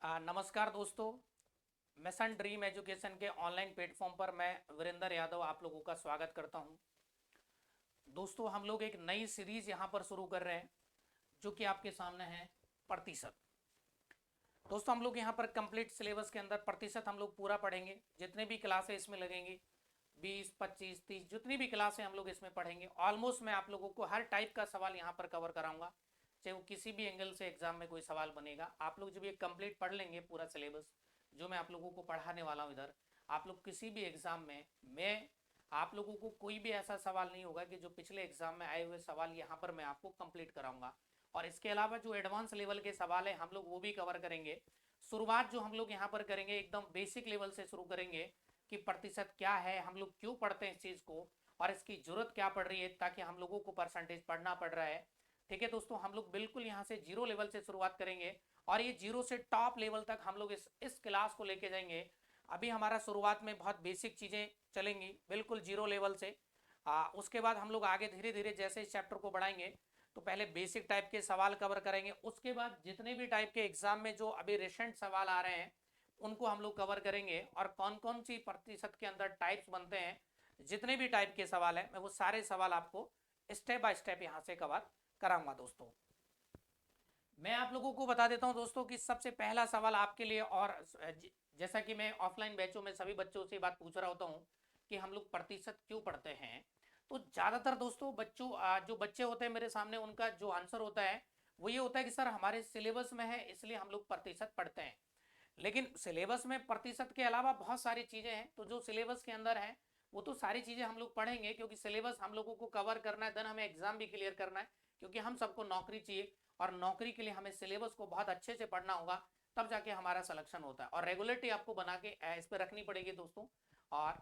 नमस्कार दोस्तों। Mission dream education के ऑनलाइन प्लेटफॉर्म पर मैं वीरेंद्र यादव आप लोगों का स्वागत करता हूं। दोस्तों, हम लोग एक नई सीरीज यहां पर शुरू कर रहे हैं जो कि आपके सामने है प्रतिशत। दोस्तों, हम लोग यहां पर कंप्लीट सिलेबस के अंदर प्रतिशत हम लोग पूरा पढ़ेंगे। जितने भी क्लासें इसमें लगेंगी 20, 25, 30 जितनी भी क्लासें हम लोग इसमें पढ़ेंगे, ऑलमोस्ट मैं आप लोगों को हर टाइप का सवाल यहाँ पर कवर कराऊंगा। चाहे वो किसी भी एंगल से एग्जाम में कोई सवाल बनेगा, आप लोग जब ये कंप्लीट पढ़ लेंगे पूरा सिलेबस जो मैं आप लोगों को पढ़ाने वाला हूँ इधर, आप लोग किसी भी एग्जाम में मैं आप लोगों को कोई भी ऐसा सवाल नहीं होगा कि जो पिछले एग्जाम में आए हुए सवाल यहाँ पर मैं आपको कंप्लीट कराऊंगा। और इसके अलावा जो एडवांस लेवल के सवाल है हम लोग वो भी कवर करेंगे। शुरुआत जो हम लोग यहाँ पर करेंगे एकदम बेसिक लेवल से शुरू करेंगे कि प्रतिशत क्या है, हम लोग क्यों पढ़ते हैं इस चीज़ को और इसकी ज़रूरत क्या पड़ रही है, ताकि हम लोगों को परसेंटेज पढ़ना पड़ रहा है। ठीक है दोस्तों, हम लोग बिल्कुल यहाँ से जीरो लेवल से शुरुआत करेंगे और ये जीरो से टॉप लेवल तक हम लोग इस क्लास को लेके जाएंगे। अभी हमारा शुरुआत में बहुत बेसिक चीज़ें चलेंगी बिल्कुल जीरो लेवल से। उसके बाद हम लोग आगे धीरे धीरे जैसे इस चैप्टर को बढ़ाएंगे तो पहले बेसिक टाइप के सवाल कवर करेंगे, उसके बाद जितने भी टाइप के एग्जाम में जो अभी रिसेंट सवाल आ रहे हैं उनको हम लोग कवर करेंगे और कौन कौन सी प्रतिशत के अंदर टाइप्स बनते हैं, जितने भी टाइप के सवाल हैं मैं वो सारे सवाल आपको स्टेप बाय स्टेप यहाँ से कवर कराऊंगा। दोस्तों, मैं आप लोगों को बता देता हूं दोस्तों कि सबसे पहला सवाल आपके लिए, और जैसा कि मैं ऑफलाइन बैचों में सभी बच्चों से बात पूछ रहा होता हूं कि हम लोग प्रतिशत क्यों पढ़ते हैं, तो ज़्यादातर दोस्तों बच्चों जो बच्चे होते हैं मेरे सामने उनका जो आंसर होता है वो ये होता है कि सर हमारे सिलेबस में है इसलिए हम लोग प्रतिशत पढ़ते हैं। लेकिन सिलेबस में प्रतिशत के अलावा बहुत सारी चीज़ें हैं, तो जो सिलेबस के अंदर है वो तो सारी चीज़ें हम लोग पढ़ेंगे क्योंकि सिलेबस हम लोगों को कवर करना है, देन हमें एग्जाम भी क्लियर करना है क्योंकि हम सबको नौकरी चाहिए और नौकरी के लिए हमें सिलेबस को बहुत अच्छे से पढ़ना होगा, तब जाके हमारा सिलेक्शन होता है और रेगुलरिटी आपको बना के इस पर रखनी पड़ेगी दोस्तों। और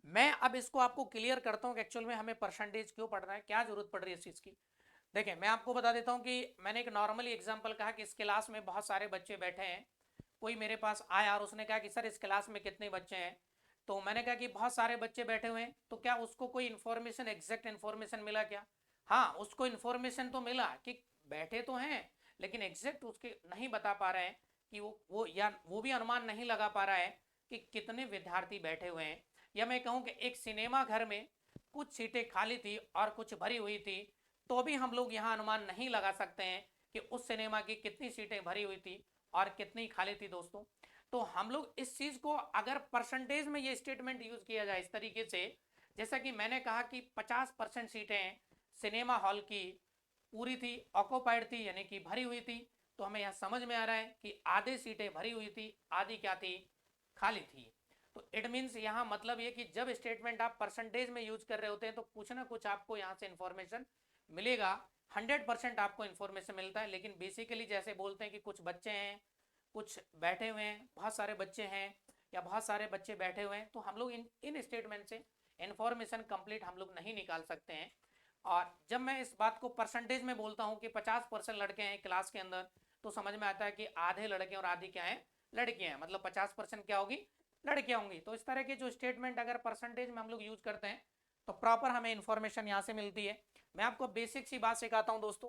मैं अब इसको आपको क्लियर करता हूँ कि एक्चुअल में हमें परसेंटेज क्यों पढ़ना है, क्या जरूरत पड़ रही है इस चीज़ की। देखिए, मैं आपको बता देता हूँ कि मैंने एक नॉर्मली एग्जाम्पल कहा कि इस क्लास में बहुत सारे बच्चे बैठे हैं। कोई मेरे पास आया और उसने कहा कि सर इस क्लास में कितने बच्चे हैं, तो मैंने कहा कि बहुत सारे बच्चे बैठे हुए हैं, तो क्या उसको कोई इन्फॉर्मेशन एग्जैक्ट इन्फॉर्मेशन मिला क्या? हाँ, उसको इन्फॉर्मेशन तो मिला कि बैठे तो हैं, लेकिन एग्जैक्ट उसके नहीं बता पा रहे हैं कि वो या वो भी अनुमान नहीं लगा पा रहा है कि कितने विद्यार्थी बैठे हुए हैं। या मैं कहूँ कि एक सिनेमा घर में कुछ सीटें खाली थी और कुछ भरी हुई थी, तो भी हम लोग यहाँ अनुमान नहीं लगा सकते हैं कि उस सिनेमा की कितनी सीटें भरी हुई थी और कितनी खाली थी दोस्तों। तो हम लोग इस चीज़ को अगर परसेंटेज में ये स्टेटमेंट यूज किया जाए इस तरीके से, जैसा कि मैंने कहा कि 50% सीटें सिनेमा हॉल की पूरी थी, ऑक्यूपाइड थी यानी कि भरी हुई थी, तो हमें यहाँ समझ में आ रहा है कि आधे सीटें भरी हुई थी, आधी क्या थी, खाली थी। तो इट मीन्स यहाँ मतलब ये कि जब स्टेटमेंट आप परसेंटेज में यूज कर रहे होते हैं तो कुछ ना कुछ आपको यहाँ से इंफॉर्मेशन मिलेगा। 100% आपको इंफॉर्मेशन मिलता है, लेकिन बेसिकली जैसे बोलते हैं कि कुछ बच्चे हैं, कुछ बैठे हुए हैं, बहुत सारे बच्चे हैं या बहुत सारे बच्चे बैठे हुए हैं, तो हम लोग इन इन स्टेटमेंट से इंफॉर्मेशन कंप्लीट हम लोग नहीं निकाल सकते हैं। और जब मैं इस बात को परसेंटेज में बोलता हूँ कि 50% लड़के हैं क्लास के अंदर, तो समझ में आता है कि आधे लड़के और आधी क्या है, लड़कियां हैं, मतलब 50% क्या होगी, लड़कियां होंगी। तो इस तरह के जो स्टेटमेंट अगर परसेंटेज में हम लोग यूज करते हैं तो प्रॉपर हमें इंफॉर्मेशन यहाँ से मिलती है। मैं आपको बेसिक सी बात सिखाता हूँ दोस्तों।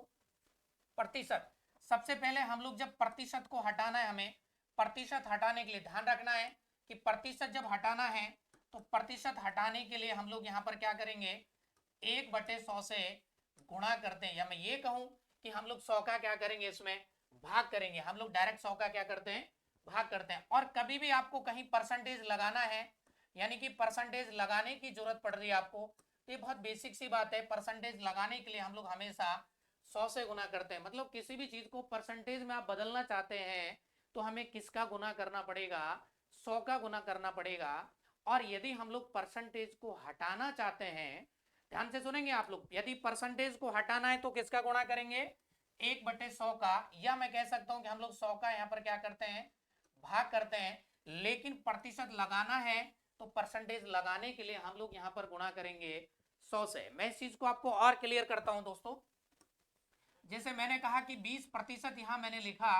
प्रतिशत, सबसे पहले हम लोग जब प्रतिशत को हटाना है, हमें प्रतिशत हटाने के लिए ध्यान रखना है कि प्रतिशत जब हटाना है तो प्रतिशत हटाने के लिए हम लोग यहाँ पर क्या करेंगे, 1/100 से गुणा करते हैं, या मैं ये कहूं कि हम लोग 100 का क्या करेंगे, इसमें भाग करेंगे। हम लोग डायरेक्ट 100 का क्या करते हैं, भाग करते हैं। और कभी भी आपको कहीं परसेंटेज लगाना है, यानी कि परसेंटेज लगाने की जरूरत पड़ रही है आपको, तो ये बहुत बेसिक सी बात है, परसेंटेज लगाने के लिए हम लोग हमेशा 100 से गुना करते हैं। मतलब किसी भी चीज को परसेंटेज में आप बदलना चाहते हैं तो हमें किसका गुना करना पड़ेगा, 100 का गुना करना पड़ेगा। और यदि हम लोग परसेंटेज को हटाना चाहते हैं, ध्यान से सुनेंगे आप लोग, यदि परसेंटेज को हटाना है तो किसका गुणा करेंगे, 1/100 का, या मैं कह सकता हूं कि हम लोग 100 का यहाँ पर क्या करते हैं, भाग करते हैं। लेकिन प्रतिशत लगाना है तो परसेंटेज लगाने के लिए हम लोग यहाँ पर गुणा करेंगे 100 से। मैं इस चीज को आपको और क्लियर करता हूं दोस्तों। जैसे मैंने कहा कि 20% यहां मैंने लिखा,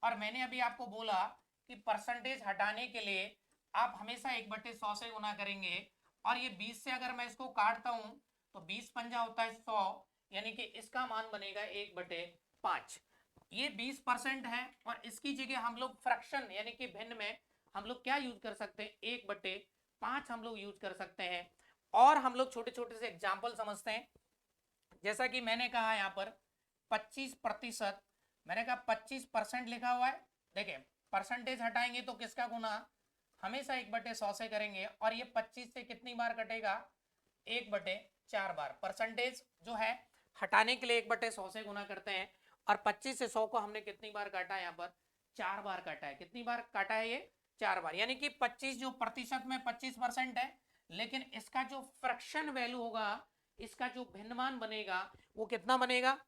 और मैंने अभी आपको बोला कि परसेंटेज हटाने के लिए आप हमेशा 1/100 से गुना करेंगे। और ये 20 से अगर मैं इसको काटता हूं तो 20 पंजा होता है 100, यानी कि इसका मान बनेगा 1/5। ये 20% है और इसकी जगह हम लोग फ्रैक्शन यानी कि भिन्न में हम लोग क्या यूज कर सकते हैं, 1/5 हम लोग यूज कर सकते हैं। और हम लोग छोटे छोटे से एग्जाम्पल समझते हैं। जैसा कि मैंने कहा यहाँ पर 25%, मैंने कहा 25% लिखा हुआ है। देखिए परसेंटेज हटाएंगे तो किसका गुना, हमेशा 1/100 से करेंगे और ये 25 से कितनी बार कटेगा, 1/4 बार। परसेंटेज जो है हटाने के लिए 1/100 से गुना करते हैं और 25 से 100 को हमने कितनी बार काटा है, यहाँ पर 4 बार काटा है। कितनी बार काटा है, ये 4 बार। यानी कि 25 जो प्रतिशत में 25% है, लेकिन इसका जो फ्रैक्शन वैल्यू होगा, इसका जो भिन्नमान बनेगा वो कितना बनेगा,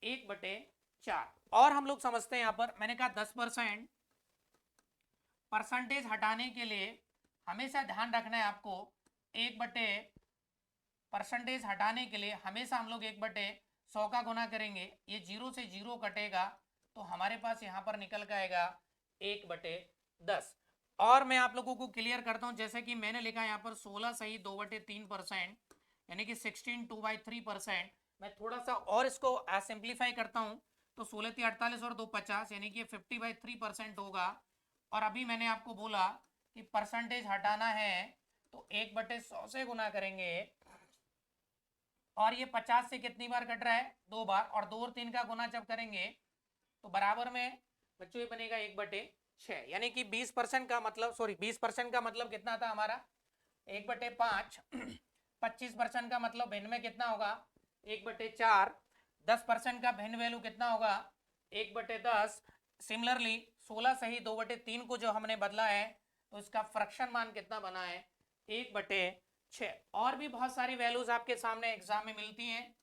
1/4। और हम लोग समझते हैं यहाँ पर मैंने कहा 10%, परसेंटेज हटाने के लिए हमेशा ध्यान रखना है आपको, परसेंटेज हटाने के लिए हमेशा हम लोग 1/100 का गुना करेंगे। ये 0 से 0 कटेगा तो हमारे पास यहाँ पर निकल के आएगा 1/10। और मैं आप लोगों को क्लियर करता हूँ, जैसे कि मैंने लिखा यहाँ पर 16 सही 2/3%, यानी कि 16 2/3%। मैं थोड़ा सा और इसको सिंप्लीफाई करता हूँ तो 16 × 48 और 2 50, यानी कि 50/3% होगा। और अभी मैंने आपको बोला कि परसेंटेज हटाना है तो 1/100 से गुना करेंगे और ये 50 से कितनी बार कट रहा है, 2 बार। और 2 और 3 का गुना जब करेंगे तो बराबर में बच्चों ये बनेगा 1/6। यानी कि 20% का मतलब, सॉरी 20% का मतलब कितना था हमारा, 1/5। 25% का मतलब भिन्न में कितना होगा, 1/4। 10% का भिन्न वैल्यू कितना होगा, 1/10। सिमिलरली 16 सही 2/3 को जो हमने बदला है तो इसका फ्रैक्शन मान कितना बना है, 1/6। और भी बहुत सारी वैल्यूज आपके सामने एग्जाम में मिलती हैं।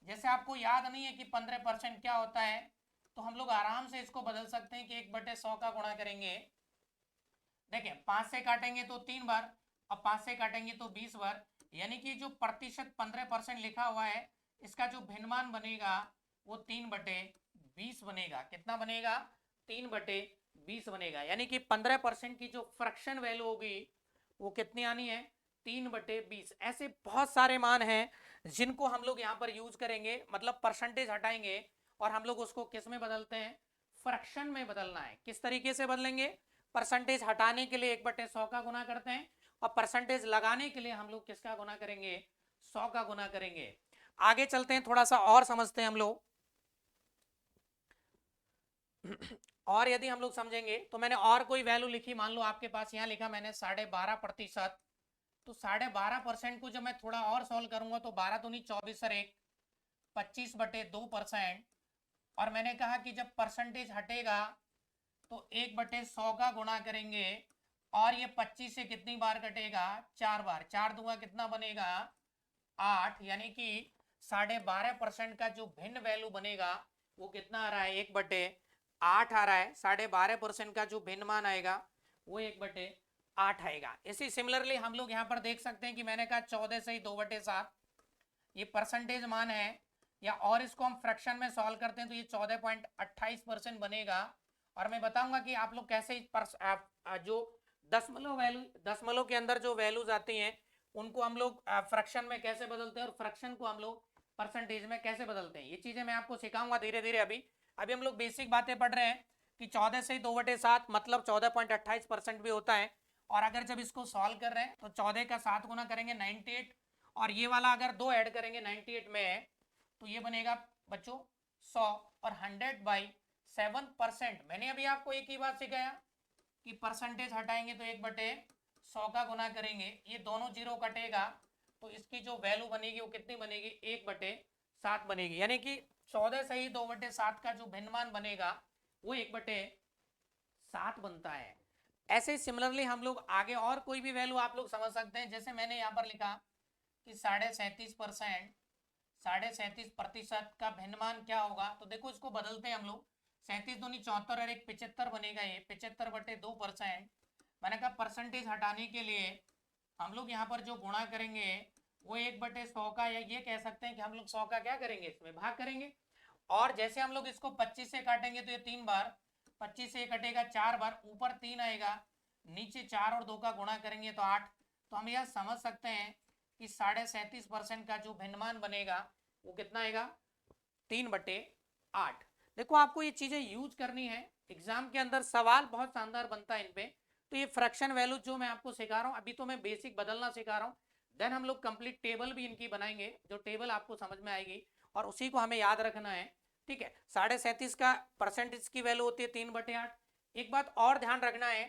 जैसे आपको याद नहीं है कि 15% क्या होता है, तो हम लोग आराम से इसको बदल सकते हैं कि 1/100 का गुणा करेंगे। देखिए 5 से काटेंगे तो 3 बार और 5 से काटेंगे तो 20 बार। यानी कि जो प्रतिशत 15% लिखा हुआ है, इसका जो भिन्नमान बनेगा वो 3/20 बनेगा। कितना बनेगा, 3/20 बनेगा। यानी कि 15% की जो फ्रैक्शन वैल्यू होगी वो कितनी आनी है, 3/20। ऐसे बहुत सारे मान हैं जिनको हम लोग यहाँ पर यूज करेंगे, मतलब परसेंटेज हटाएंगे और हम लोग उसको किस में बदलते हैं, फ्रैक्शन में बदलना है। किस तरीके से बदलेंगे, परसेंटेज हटाने के लिए 1/100 का गुना करते हैं और परसेंटेज लगाने के लिए हम लोग किसका गुना करेंगे, 100 का गुना करेंगे। आगे चलते हैं, थोड़ा सा और समझते हैं हम लोग। और यदि हम लोग समझेंगे तो मैंने और कोई वैल्यू लिखी, मान लो आपके पास यहाँ लिखा मैंने 12.5%। तो 12.5% को जब मैं थोड़ा और सॉल्व करूंगा तो 12 तो नहीं 24 सर 1, 25/2%। और मैंने कहा कि जब परसेंटेज हटेगा तो 1/100 का गुणा करेंगे और ये 25 से कितनी बार कटेगा, 4 बार। 4 दूंगा कितना बनेगा, 8। यानी कि 12.5% का जो भिन्न वैल्यू बनेगा वो कितना आ रहा है, 1/8 आ रहा है। 12.5% का जो भिन्न मान आएगा वो 1/8 आएगा। इसी सिमिलरली हम लोग यहाँ पर देख सकते हैं कि मैंने कहा 14 से 2/7 ये परसेंटेज मान है, या और इसको हम फ्रैक्शन में सॉल्व करते हैं तो ये 14.28% बनेगा। और मैं बताऊंगा कि आप लोग कैसे जो दशमलव के अंदर जो वैल्यूज आती हैं उनको हम लोग फ्रैक्शन में कैसे बदलते हैं और फ्रैक्शन को हम लोग परसेंटेज में कैसे बदलते हैं, ये चीजें मैं आपको सिखाऊंगा धीरे धीरे। अभी हम लोग बेसिक बातें पढ़ रहे हैं कि 14 से 2/7 मतलब 14.28% भी होता है। और अगर जब इसको सॉल्व कर रहे हैं तो 14 का 7 गुना करेंगे 98, और ये वाला अगर 2 ऐड करेंगे 98 में तो ये बनेगा बच्चों 100। और 100/7%, मैंने अभी आपको एक ही बात सिखाया कि परसेंटेज हटाएंगे तो 1/100 का गुना करेंगे, ये दोनों जीरो कटेगा तो इसकी जो वैल्यू बनेगी वो कितनी बनेगी, 1/7 बनेगी। यानी कि 14 सही 2/7 का जो भिन्नमान बनेगा वो 1/7 बनता है। ऐसे ही सिमिलरली हम लोग आगे और कोई भी वैल्यू आप लोग समझ सकते हैं। जैसे मैंने यहाँ पर लिखा कि 37% का भिन्नमान क्या होगा, तो देखो इसको बदलते हैं हम लोग। 37 दूनी 74 और 1 75 बनेगा, ये 75/2%। मैंने कहा परसेंटेज हटाने के लिए हम लोग यहाँ पर जो गुणा करेंगे वो 1/100 का, या ये कह सकते हैं कि हम लोग 100 का क्या करेंगे, इसमें भाग करेंगे। और जैसे हम लोग इसको 25 से काटेंगे तो ये 3 बार, 25 से कटेगा 4 बार, ऊपर 3 आएगा, नीचे 4 और 2 का गुणा करेंगे तो 8। तो हम यह समझ सकते हैं कि 37.5% का जो भिन्नमान बनेगा वो कितना आएगा, 3/8। देखो आपको ये चीजें यूज करनी है, एग्जाम के अंदर सवाल बहुत शानदार बनता है इन पे। तो ये फ्रैक्शन वैल्यू जो मैं आपको सिखा रहा हूँ, अभी तो मैं बेसिक बदलना सिखा रहा हूँ, देन हम लोग कंप्लीट टेबल भी इनकी बनाएंगे, जो टेबल आपको समझ में आएगी और उसी को हमें याद रखना है। ठीक है, 37.5 का परसेंटेज की वैल्यू होती है 3/8। एक बात और ध्यान रखना है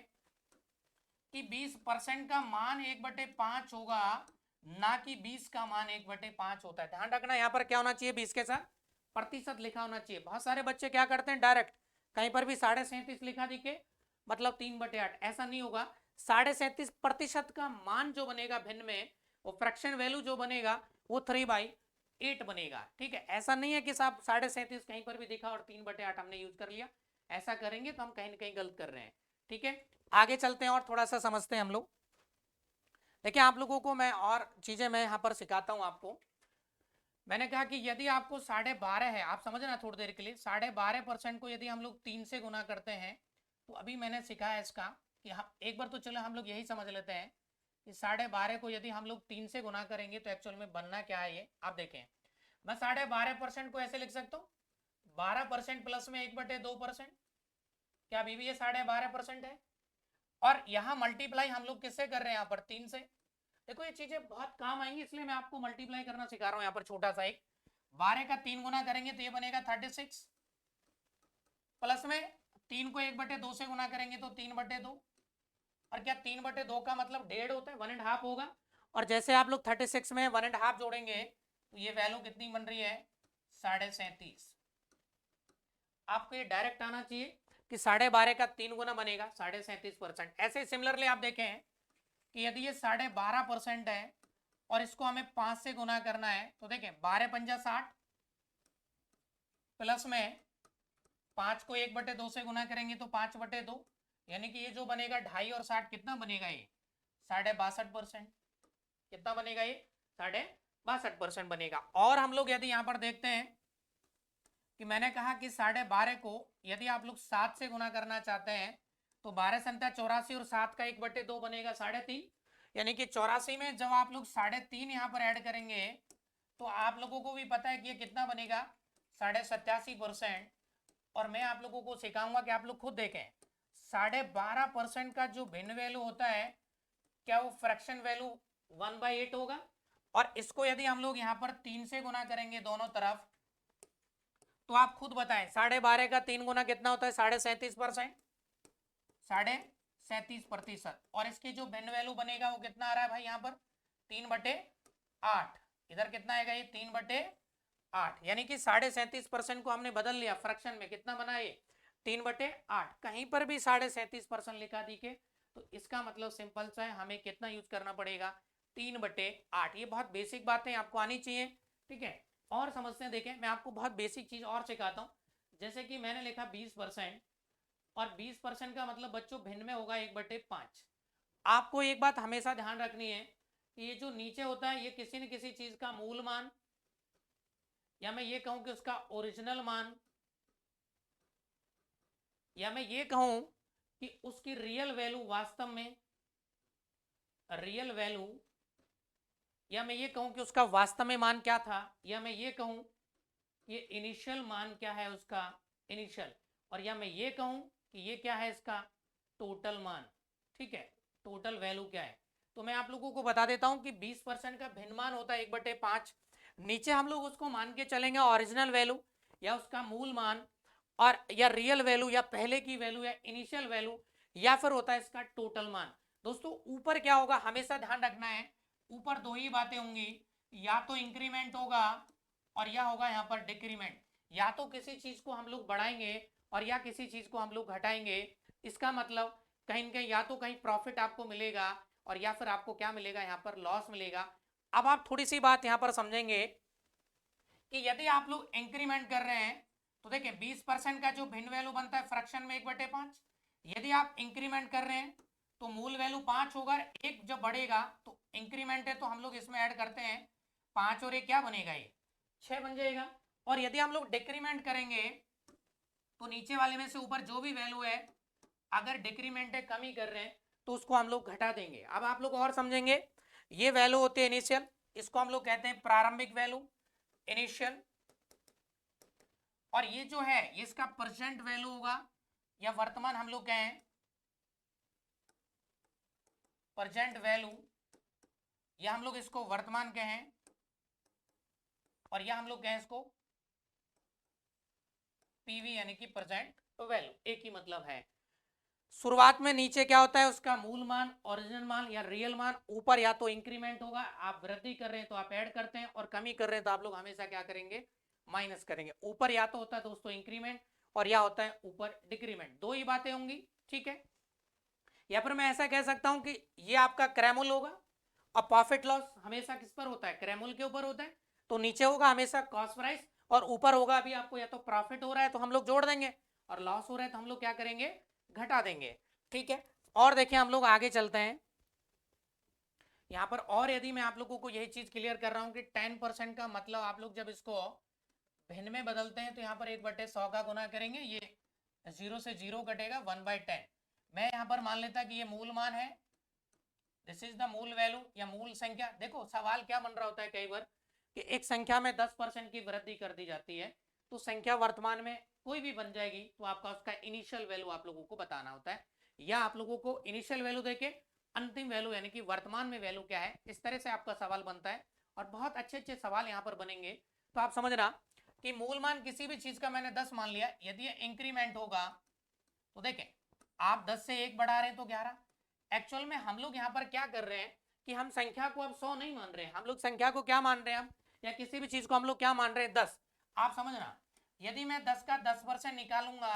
कि 20% का मान 1/5 होगा, ना कि 20 का मान 1/5 होता है। ध्यान रखना यहाँ पर क्या होना चाहिए, 20 के साथ प्रतिशत लिखा होना चाहिए। बहुत सारे बच्चे क्या करते हैं, डायरेक्ट कहीं पर भी 37.5 लिखा दिखे मतलब 3/8, ऐसा नहीं होगा। 37.5% का मान जो बनेगा भिन्न में, वो फ्रैक्शन वैल्यू जो बनेगा वो 3/8 बनेगा। ठीक है, ऐसा नहीं है कि साहब 37.5 कहीं पर भी दिखा और 3/8 हमने यूज कर लिया, ऐसा करेंगे तो हम कहीं ना कहीं गलत कर रहे हैं। ठीक है, आगे चलते हैं और थोड़ा सा समझते हैं हम लोग। देखिए आप लोगों को मैं और चीजें मैं यहाँ पर सिखाता हूँ आपको। मैंने कहा कि यदि आपको 12.5 है, आप समझना थोड़ी देर के लिए, 12.5% को यदि हम लोग 3 से गुना करते हैं, तो अभी मैंने सिखाया इसका कि हम एक बार तो चलो हम लोग यही समझ लेते हैं कि 12.5 को यदि हम लोग 3 से गुना करेंगे तो एक्चुअल में बनना क्या है। ये आप देखें, मैं 12.5% को ऐसे लिख सकता हूँ, 12% प्लस में 1/2%, क्या अभी भी ये 12.5% है। और यहाँ मल्टीप्लाई हम लोग किससे कर रहे हैं, यहाँ पर 3 से। देखो ये चीजें बहुत काम आएंगी, इसलिए मैं आपको मल्टीप्लाई करना सिखा रहा हूँ। यहाँ पर छोटा सा एक 12 का 3 गुना करेंगे तो ये बनेगा 36, प्लस में 3 को 1/2 से गुना करेंगे तो 3/2। और क्या 3/2 का मतलब 1.5 होता है, 1.5 होगा। और जैसे आप लोग 36 में 1.5 जोड़ेंगे तो ये वैल्यू कितनी बन रही है, 37.5। आपको ये डायरेक्ट आना चाहिए कि 12.5 का 3 गुना बनेगा 37.5%। ऐसे सिमिलरली आप देखें कि यदि ये 12.5% है और इसको हमें 5 से गुना करना है, तो देखें 12 पंजा 60, प्लस में 5 को 1/2 से गुना करेंगे तो 5/2, यानी कि ये जो बनेगा 2.5 और 60 कितना बनेगा, ये 62.5%। कितना बनेगा, ये 62.5% बनेगा। और हम लोग यदि यहाँ पर देखते हैं कि मैंने कहा कि 12.5 को यदि आप लोग 7 से गुना करना चाहते हैं तो 12 संख्या 84 और 7 का 1/2 बनेगा 3.5, यानी कि 84 में जब आप लोग 3.5 यहाँ पर ऐड करेंगे तो आप लोगों को भी पता है कि ये कितना बनेगा, 87.5%। और मैं आप लोगों को सिखाऊंगा कि आप लोग खुद देखें 12.5% का जो भिन्न वैल्यू होता है, क्या वो फ्रैक्शन वैल्यू 1/8 होगा। और इसको यदि हम लोग यहाँ पर 3 से गुना करेंगे दोनों तरफ, तो आप खुद बताएं 12.5 का 3 गुना कितना होता है, 37.5%, 37.5%। और इसकी जो भिन्न वैल्यू बनेगा वो कितना आ रहा है भाई, यहाँ पर 3/8। इधर कितना आएगा, ये 3/8, यानी कि 37.5% को हमने बदल लिया फ्रैक्शन में, कितना बना ये 3/8। कहीं पर भी 37.5% लिखा दिखे तो इसका मतलब सिंपल सा है, हमें कितना यूज करना पड़ेगा, 3/8। ये बहुत बेसिक बातें आपको आनी चाहिए। ठीक है, और समझते हैं, देखें मैं आपको बहुत बेसिक चीज और सिखाता हूँ। जैसे कि मैंने लिखा 20%, और 20% का मतलब बच्चों भिन्न में होगा 1/5। आपको एक बात हमेशा ध्यान रखनी है कि ये जो नीचे होता है ये किसी न किसी चीज का मूल मान, या मैं ये कहूं कि उसका ओरिजिनल मान, या मैं ये कहूं कि उसकी रियल वैल्यू, वास्तव में रियल वैल्यू, या मैं ये कहूं कि उसका वास्तव में मान क्या था, या मैं ये कहूं ये इनिशियल मान क्या है उसका, इनिशियल, और या मैं ये कहूं कि ये क्या है इसका टोटल मान। ठीक है, टोटल वैल्यू क्या है। तो मैं आप लोगों को बता देता हूं कि 20% का भिन्न मान होता है 1/5। नीचे हम लोग उसको मान के चलेंगे ओरिजिनल वैल्यू या उसका मूल मान, और या रियल वैल्यू या पहले की वैल्यू या इनिशियल वैल्यू, या फिर होता है इसका टोटल मान। दोस्तों ऊपर क्या होगा, हमेशा ध्यान रखना है, ऊपर दो ही बातें होंगी, या तो इंक्रीमेंट होगा और या होगा यहाँ पर डिक्रीमेंट। या तो किसी चीज को हम लोग बढ़ाएंगे और या किसी चीज को हम लोग घटाएंगे। इसका मतलब कहीं ना कहीं या तो कहीं प्रॉफिट आपको मिलेगा और या फिर आपको क्या मिलेगा, यहाँ पर लॉस मिलेगा। अब आप थोड़ी सी बात यहाँ पर समझेंगे कि यदि आप लोग इंक्रीमेंट कर रहे हैं तो देखिए 20% का जो भिन्न वैल्यू बनता है फ्रैक्शन में 1/5, यदि आप इंक्रीमेंट कर रहे हैं तो मूल वैल्यू 5 होगा, एक जब बढ़ेगा तो इंक्रीमेंट है तो हम लोग इसमें ऐड करते हैं 5 और एक क्या बनेगा, ये 6 बन जाएगा। और यदि हम लोग डिक्रीमेंट करेंगे तो नीचे वाले में से ऊपर जो भी वैल्यू है, अगर डिक्रीमेंट है, कमी कर रहे हैं, तो उसको हम लोग घटा देंगे। अब आप लोग और समझेंगे, ये वैल्यू होती है इनिशियल, इसको हम लोग कहते हैं प्रारंभिक वैल्यू, इनिशियल। और ये जो है ये इसका प्रेजेंट वैल्यू होगा, या वर्तमान हम लोग कहें प्रेजेंट वैल्यू, या हम लोग इसको वर्तमान कहें, और या हम लोग कहें इसको पीवी यानी कि प्रेजेंट वैल्यू, एक ही मतलब है। शुरुआत में नीचे क्या होता है, उसका मूल मान, ओरिजिनल मान या रियल मान, ऊपर या तो इंक्रीमेंट होगा, आप वृद्धि कर रहे हैं तो आप ऐड करते हैं, और कमी कर रहे हैं तो आप लोग हमेशा क्या करेंगे, माइनस करेंगे। ऊपर या तो होता है दोस्तों इंक्रीमेंट, और या होता है ऊपर डिक्रीमेंट, दो ही बातें होंगी, ठीक है। या फिर मैं ऐसा कह सकता हूं कि ये आपका क्रैमुल होगा, और प्रॉफिट लॉस हमेशा किस पर होता है, क्रैमुल के ऊपर होता है, तो नीचे होगा हमेशा कॉस्ट प्राइस, और ऊपर होगा अभी आपको या तो प्रॉफिट हो रहा है तो हम लोग जोड़ देंगे, और लॉस हो रहा है तो हम लोग क्या करेंगे, घटा देंगे, ठीक है। और देखिए हम लोग आगे चलते हैं यहाँ पर, और यदि मैं आप लोगों को यही चीज क्लियर कर रहा हूँ कि 10% का मतलब आप लोग जब इसको भिन्न में बदलते हैं तो यहाँ पर 1/100 का गुना करेंगे, ये 0 से 0 कटेगा, 1/10। मैं यहाँ पर मान लेता कि ये मूल मान है, दिस इज द मूल वैल्यू या मूल संख्या। देखो सवाल क्या बन रहा होता है कई बार कि एक संख्या में 10% की वृद्धि कर दी जाती है, तो संख्या वर्तमान में कोई भी बन जाएगी, तो आपका उसका इनिशियल वैल्यू आप लोगों को बताना होता है, या आप लोगों को इनिशियल वैल्यू देके अंतिम वैल्यू यानी कि वर्तमान में वैल्यू क्या है, इस तरह से आपका सवाल बनता है। और बहुत अच्छे अच्छे सवाल यहाँ पर बनेंगे, तो आप समझना कि मूल मान किसी भी चीज का मैंने 10 मान लिया, यदि ये इंक्रीमेंट होगा तो देखें आप 10 से 1 बढ़ा रहे हैं तो 11। एक्चुअल में हम लोग यहाँ पर क्या कर रहे हैं कि हम संख्या को अब 100 नहीं मान रहे हैं, हम लोग संख्या को क्या मान रहे हैं, हम या किसी भी चीज को हम लोग क्या मान रहे हैं, 10। आप समझना यदि मैं 10 का 10% निकालूंगा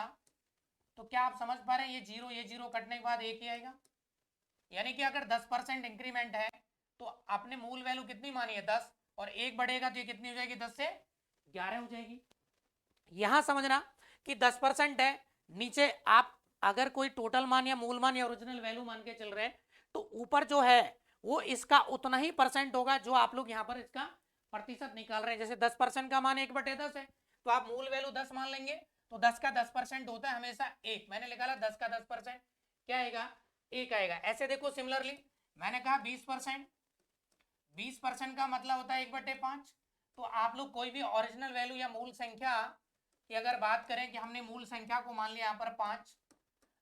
तो क्या आप समझ पा रहे हैं, ये जीरो कटने के बाद एक ही आएगा, यानी कि अगर 10% इंक्रीमेंट है तो आपने मूल वैल्यू कितनी मानी है, 10, और एक बढ़ेगा तो ये कितनी हो जाएगी, 10 से 11 हो जाएगी। यहां समझना कि 10% है, नीचे आप अगर कोई टोटल मान या मूल मान या ओरिजिनल वैल्यू मान के चल रहे हैं तो ऊपर जो है वो इसका उतना ही परसेंट होगा जो आप लोग यहाँ पर इसका प्रतिशत निकाल रहे हैं। जैसे 10% का मान 1/10 है, तो आप मूल वैल्यू 10 मान लेंगे, तो 10 का 10% होता है हमेशा एक, मैंने निकाला 10 का 10% क्या आएगा, एक आएगा। ऐसे देखो सिमिलरली मैंने कहा 20%, 20% का मतलब होता है 1/5। तो आप लोग कोई भी ओरिजिनल वैल्यू या मूल संख्या की अगर बात करें कि हमने मूल संख्या को मान लिया यहाँ पर 5,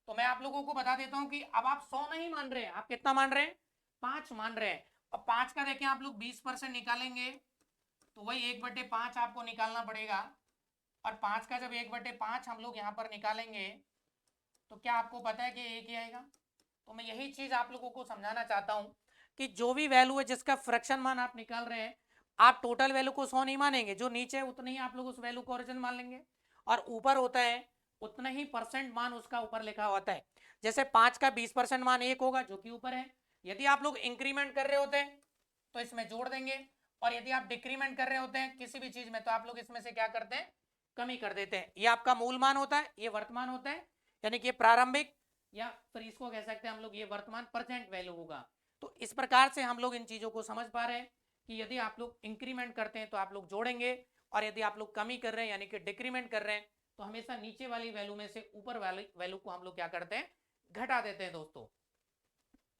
तो मैं आप लोगों को बता देता हूं कि अब आप 100 नहीं मान रहे हैं, आप कितना मान रहे हैं, 5 मान रहे हैं। और 5 का देखें आप लोग 20% निकालेंगे तो वही 1/5 आपको निकालना पड़ेगा, और 5 का जब 1/5 हम लोग यहाँ पर निकालेंगे तो क्या आपको पता है कि एक ही आएगा। तो मैं यही चीज आप लोगों को समझाना चाहता हूं कि जो भी वैल्यू है जिसका फ्रैक्शन मान आप निकाल रहे हैं, आप टोटल वैल्यू को 100 नहीं मानेंगे, जो नीचे है उतने ही आप लोग उस वैल्यू को ओरिजिनल मान लेंगे, और ऊपर होता है उतना ही परसेंट मान उसका ऊपर लिखा होता है। जैसे 5 का 20% मान 1 होगा जो कि ऊपर है, यदि आप लोग इंक्रीमेंट कर रहे होते हैं तो इसमें जोड़ देंगे, और यदि आप डिक्रीमेंट कर रहे होते हैं किसी भी चीज में तो आप लोग इसमें से क्या करते हैं, कमी कर देते हैं। ये आपका मूल मान होता है, ये वर्तमान होता है, यानी कि प्रारंभिक, या फिर इसको कह सकते हैं हम लोग ये वर्तमान प्रेजेंट वैल्यू होगा। तो इस प्रकार से हम लोग इन चीजों को समझ पा रहे हैं कि यदि आप लोग इंक्रीमेंट करते हैं तो आप लोग जोड़ेंगे, और यदि आप लोग कमी कर रहे हैं यानी कि डिक्रीमेंट कर रहे हैं तो हमेशा नीचे वाली वैल्यू में से ऊपर वाली वैल्यू को हम लोग क्या करते हैं, घटा देते हैं दोस्तों।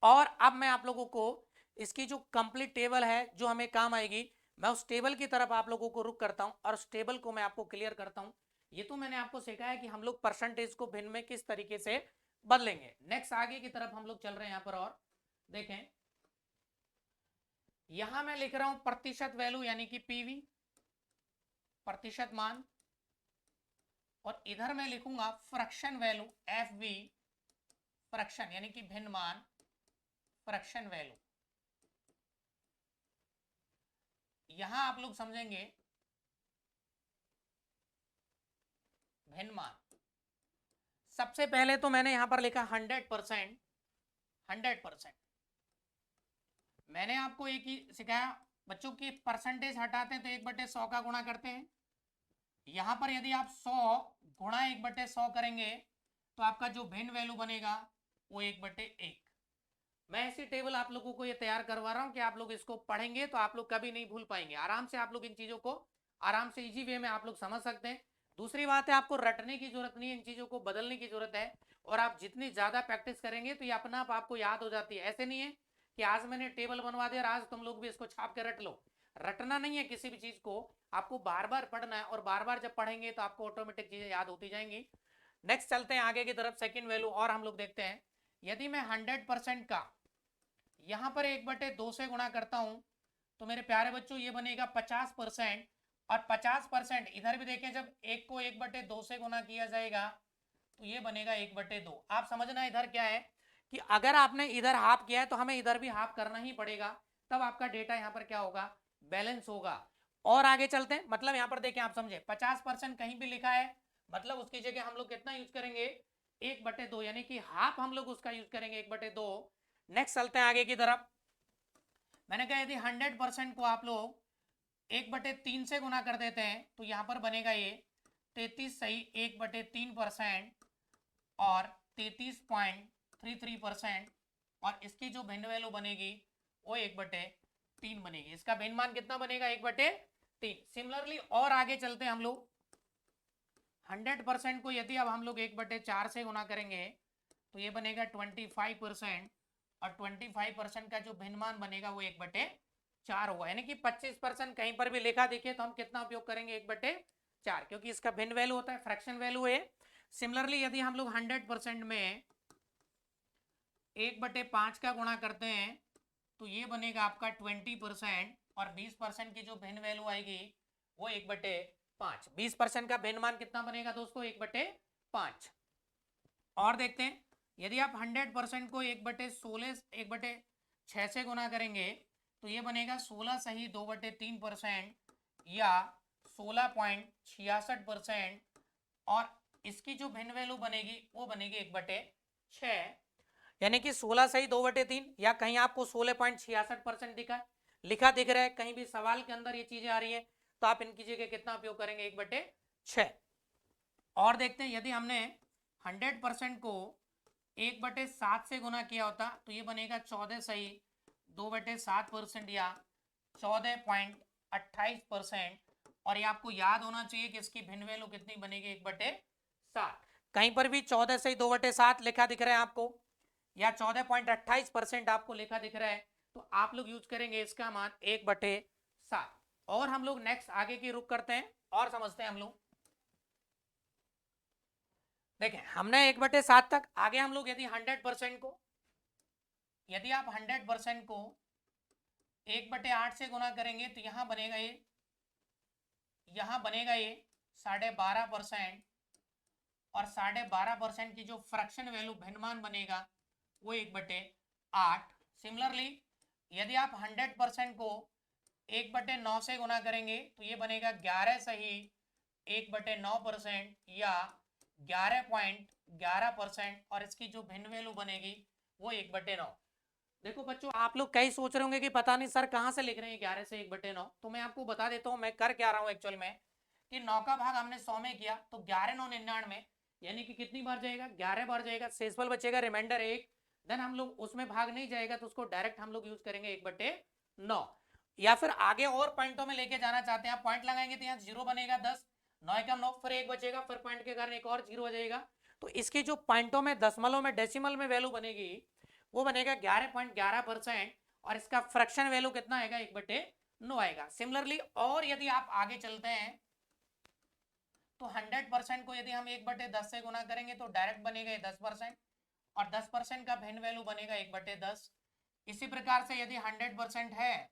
और अब मैं आप लोगों को इसकी जो कंप्लीट टेबल है जो हमें काम आएगी, मैं उस टेबल की तरफ आप लोगों को रुक करता हूं और उस टेबल को मैं आपको क्लियर करता हूं। ये तो मैंने आपको सिखाया कि हम लोग परसेंटेज को भिन्न में किस तरीके से बदलेंगे। नेक्स्ट आगे की तरफ हम लोग चल रहे हैं यहाँ पर, और देखें यहां मैं लिख रहा हूं प्रतिशत वैल्यू यानी कि पीवी, प्रतिशत मान, और इधर मैं लिखूंगा fraction value F B, fraction यानी कि भिन्न मान, फ्रैक्शन वैल्यू। यहां आप लोग समझेंगे भिन्न मान। सबसे पहले तो मैंने यहां पर लिखा 100%, 100%। मैंने आपको एक ही सिखाया बच्चों की, परसेंटेज हटाते हैं तो 1/100 का गुणा करते हैं। यहां पर यदि आप 100 गुणा 1/100 करेंगे तो आपका जो भिन्न वैल्यू बनेगा वो 1/1। मैं ऐसी टेबल आप लोगों को ये तैयार करवा रहा हूं कि आप लोग इसको पढ़ेंगे तो आप लोग कभी नहीं भूल पाएंगे, आराम से आप लोग इन चीजों को आराम से इजी वे में आप लोग समझ सकते हैं। दूसरी बात है आपको रटने की जरूरत नहीं है, इन चीजों को बदलने की जरूरत है, और आप जितनी ज्यादा प्रैक्टिस करेंगे तो ये अपना आप आपको याद हो जाती है। ऐसे नहीं है कि आज मैंने टेबल बनवा दिया और आज तुम लोग भी इसको छाप के रट लो। रटना नहीं है किसी भी चीज को, आपको बार बार पढ़ना है, और बार बार जब पढ़ेंगे तो आपको ऑटोमेटिक चीजें याद होती जाएंगी। नेक्स्ट चलते हैं आगे की तरफ, सेकंड वैल्यू और हम लोग देखते हैं। यदि मैं 100% का यहां पर 1/2 से गुणा करता हूं तो मेरे प्यारे बच्चों ये बनेगा 50%। और 50% इधर भी देखें, जब एक को 1/2 से गुना किया जाएगा तो ये बनेगा 1/2। आप समझना इधर क्या है कि अगर आपने इधर हाफ किया है तो हमें इधर भी हाफ करना ही पड़ेगा, तब आपका डेटा यहाँ पर क्या होगा, बैलेंस होगा। और आगे चलते हैं, मतलब यहाँ पर देखें आप समझे 50% कहीं भी लिखा है, मतलब उसकी जगह हम लोग कितना यूज करेंगे, 1/2, यानी कि हाफ हम लोग उसका यूज करेंगे 1/2। नेक्स्ट चलते हैं आगे की तरफ। मैंने कहा यदि 100% को आप लोग 1/3 से गुना कर देते हैं तो यहाँ पर बनेगा ये 33 सही 1/3% और 33.33%। और इसकी जो भिन्न वैल्यू बनेगी वो 1/3 बनेगी। इसका भिन्न मान कितना बनेगा, 1/3। सिमिलरली और आगे चलते हैं हम लोग, 100% को यदि अब हम लोग 1/4 से गुना करेंगे तो ये बनेगा 25%। और 25% का जो भिन्न मान बनेगा वो 1/4 होगा, यानी कि 25% कहीं पर भी लिखा दिखे तो हम कितना उपयोग करेंगे, 1/4, क्योंकि इसका भिन्न वैल्यू होता है, फ्रैक्शन वैल्यू है। सिमिलरली यदि हम लोग 100% में 1/5 का गुणा करते हैं तो ये बनेगा आपका 20%। और 20% की जो भिन्न वैल्यू आएगी वो 1/5। 20% का भिन्न मान कितना बनेगा दोस्तों, 1/5। और देखते हैं, यदि आप 100% को 1/6 से गुना करेंगे तो ये बनेगा 16 सही 2/3% या 16.66%। और इसकी जो भिन्न वैल्यू बनेगी वो बनेगी 1/6, यानी कि 16 सही 2/3, या कहीं आपको 16.66% लिखा दिख रहा है, कहीं भी सवाल के अंदर ये चीजें आ रही है तो आप इनकी जगह कितना उपयोग करेंगे, 1/6। और देखते हैं, यदि हमने 100% को 1/7 से गुना किया होता तो ये बनेगा 14 सही 2/7% या 14.28%। और ये आपको याद होना चाहिए कि इसकी भिन्न वैल्यू कितनी बनेगी, 1/7। कहीं पर भी 14 सही 2/7 लिखा दिख रहा है आपको, या 14.28% आपको लिखा दिख रहा है, तो आप लोग यूज करेंगे इसका मान 1/7। और हम लोग नेक्स्ट आगे की रुख करते हैं और समझते हैं हम लोग। देखें हमने 1/7 तक, आगे हम लोग यदि 100% को, यदि आप 100% को 1/8 से गुना करेंगे तो यहाँ बनेगा ये 12.5%। और 12.5% की जो फ्रैक्शन वैल्यू भिन्नमान बनेगा वो 1/8। सिमिलरली यदि आप 100% को 1/9 से गुना करेंगे तो ये बनेगा 11 सही 1/9% या 11.11%। और इसकी जो भिन्न वैल्यू बनेगी वो 1/9। देखो बच्चों, आप लोग कई सोच रहे होंगे कि पता नहीं सर कहाँ से लिख रहे हैं 11 से 1/9, तो मैं आपको बता देता हूँ मैं कर क्या रहा हूँ एक्चुअल में, कि 9 का भाग हमने 100 में किया तो 11 9 99, यानी कि कितनी बार जाएगा, 11 बार जाएगा, शेषफल बचेगा रिमाइंडर 1। देन हम लोग उसमें भाग नहीं जाएगा तो उसको डायरेक्ट हम लोग यूज करेंगे 1/9। या फिर आगे और पॉइंटों में लेके जाना चाहते हैं आप, पॉइंट लगाएंगे तो यहाँ 0 बनेगा 10, 9 का 9, फिर 1 बचेगा, फिर पॉइंट के कारण एक और 0 हो जाएगा। तो इसकी जो पॉइंटों में, दशमलव में, डेसिमल में वैल्यू बनेगी वो बनेगा 11.11%। और इसका फ्रैक्शन वैल्यू कितना आएगा, 1/9 आएगा। सिमिलरली और यदि आप आगे चलते हैं तो 100% को यदि हम 1/10 से गुना करेंगे तो डायरेक्ट बनेगा 10%। और 10% का भिन्न वैल्यू बनेगा 1/10। इसी प्रकार से यदि 100% है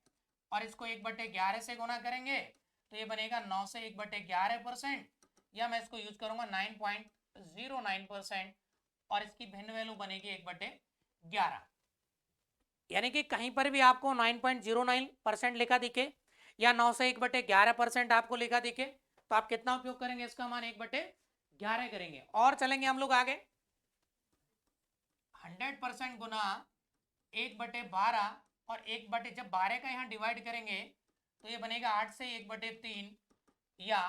और इसको 1/11 से गुना करेंगे तो ये बनेगा 9 से 1/11%, या मैं इसको यूज करूंगा 9.09%। और इसकी भिन्न वैल्यू बनेगी 1/11। यानी कि कहीं पर भी आपको 9.09% लिखा दिखे या 9 से 1/11% आपको लिखा दिखे तो आप कितना उपयोग करेंगे, इसका मान 1/11 करेंगे। और चलेंगे हम लोग आगे, 100% गुना 1/12 और जब 12 का यहाँ डिवाइड करेंगे तो ये बनेगा 8 से 1/3 या